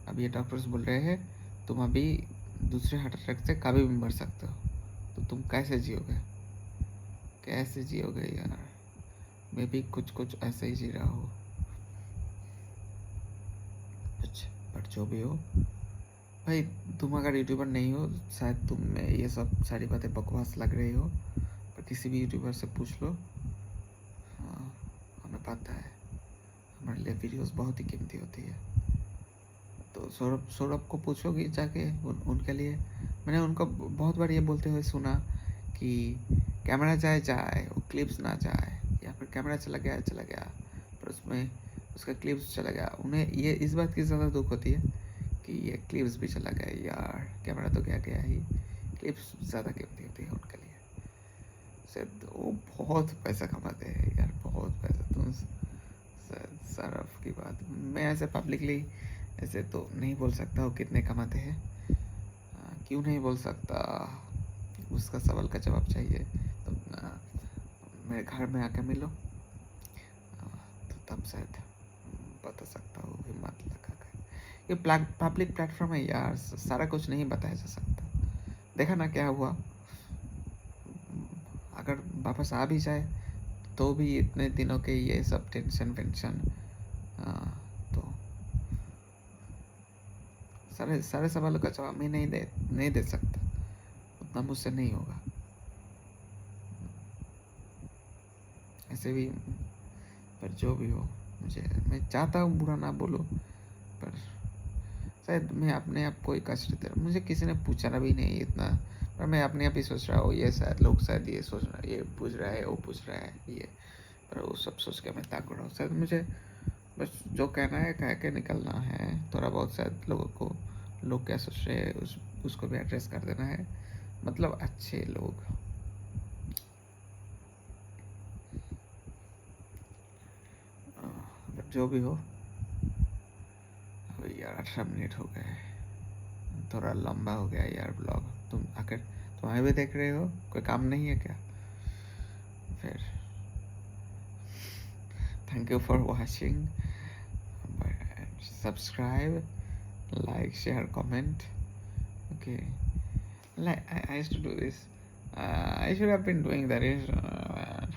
अब ये डॉक्टर्स बोल रहे हैं तुम अभी दूसरे हार्ट अटैक से कभी भी मर सकते हो। तो तुम कैसे जियोगे? कैसे जियोगे यार? मैं भी कुछ ऐसे ही जी रहा हूँ। अच्छा, पर जो भी हो भाई, तुम अगर यूट्यूबर नहीं हो, शायद तुम में ये सब सारी बातें बकवास लग रही हो, पर किसी भी यूट्यूबर से पूछ लो। हाँ, हमें पता है हमारे लिए वीडियोस बहुत ही कीमती होती है। तो सौरभ को पूछोगी जाके उनके लिए। मैंने उनको बहुत बार ये बोलते हुए सुना कि कैमरा जाए वो क्लिप्स ना जाए, या फिर कैमरा चला गया पर उसमें उसका क्लिप्स चला गया। उन्हें ये इस बात की ज़्यादा दुख होती है कि ये क्लिप्स भी चला गया यार, कैमरा तो गया ही, क्लिप्स ज़्यादा कीमती होती है उनके लिए। शायद वो बहुत पैसा कमाते हैं यार, बहुत पैसा। तुम सौरभ की बात मैं ऐसे पब्लिकली ऐसे तो नहीं बोल सकता वो कितने कमाते हैं। क्यों नहीं बोल सकता, उसका सवाल का जवाब चाहिए तो मेरे घर में आके मिलो, तो तब शायद बता सकता हूँ हिम्मत लगा कर। ये पब्लिक प्लेटफॉर्म है यार, सारा कुछ नहीं बताया जा सकता। देखा ना क्या हुआ, अगर वापस आ भी जाए तो भी इतने दिनों के ये सब टेंशन वेंशन, तो सारे सवालों का जवाब मैं नहीं दे सकता, उतना मुझसे नहीं होगा। ऐसे भी पर जो भी हो, मैं चाहता हूँ बुरा ना बोलो, पर शायद मैं अपने आप को ही कष्ट दे रहा। मुझे किसी ने पूछा भी नहीं इतना, पर मैं अपने आप ही सोच रहा हूँ ये शायद लोग शायद ये सोच रहा है, ये पूछ रहा है वो पूछ रहा है ये, पर वो सब सोच के मैं ताक रहा हूँ। शायद मुझे बस जो कहना है कह के निकलना है, थोड़ा बहुत शायद लोगों को लोग क्या सोच रहे हैं उसको भी एड्रेस कर देना है, मतलब अच्छे लोग। जो भी हो, अभी यार 18 मिनट हो गए, थोड़ा लंबा हो गया यार ब्लॉग। तुम आकर तुम्हारे भी देख रहे हो, कोई काम नहीं है क्या? फिर thank you for watching, subscribe, like, share, comment. Okay, like I used to do this. I should have been doing that.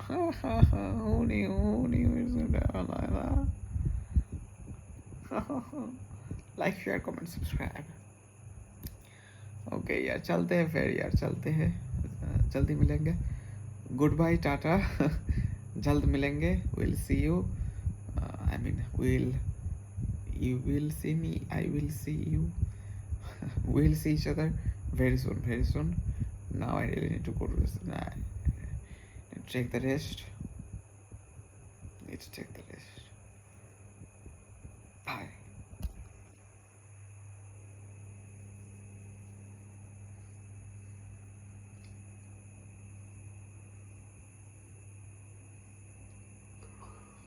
Who knew it's gonna like that? Like, share, comment, subscribe. Okay यार, चलते हैं फिर यार, चलते हैं, जल्दी मिलेंगे। Goodbye, tata. जल्द मिलेंगे, we'll see you. I mean you will see me, I will see you. We'll see each other very soon. Now I really need to go to this. Take the rest. Need to take the rest.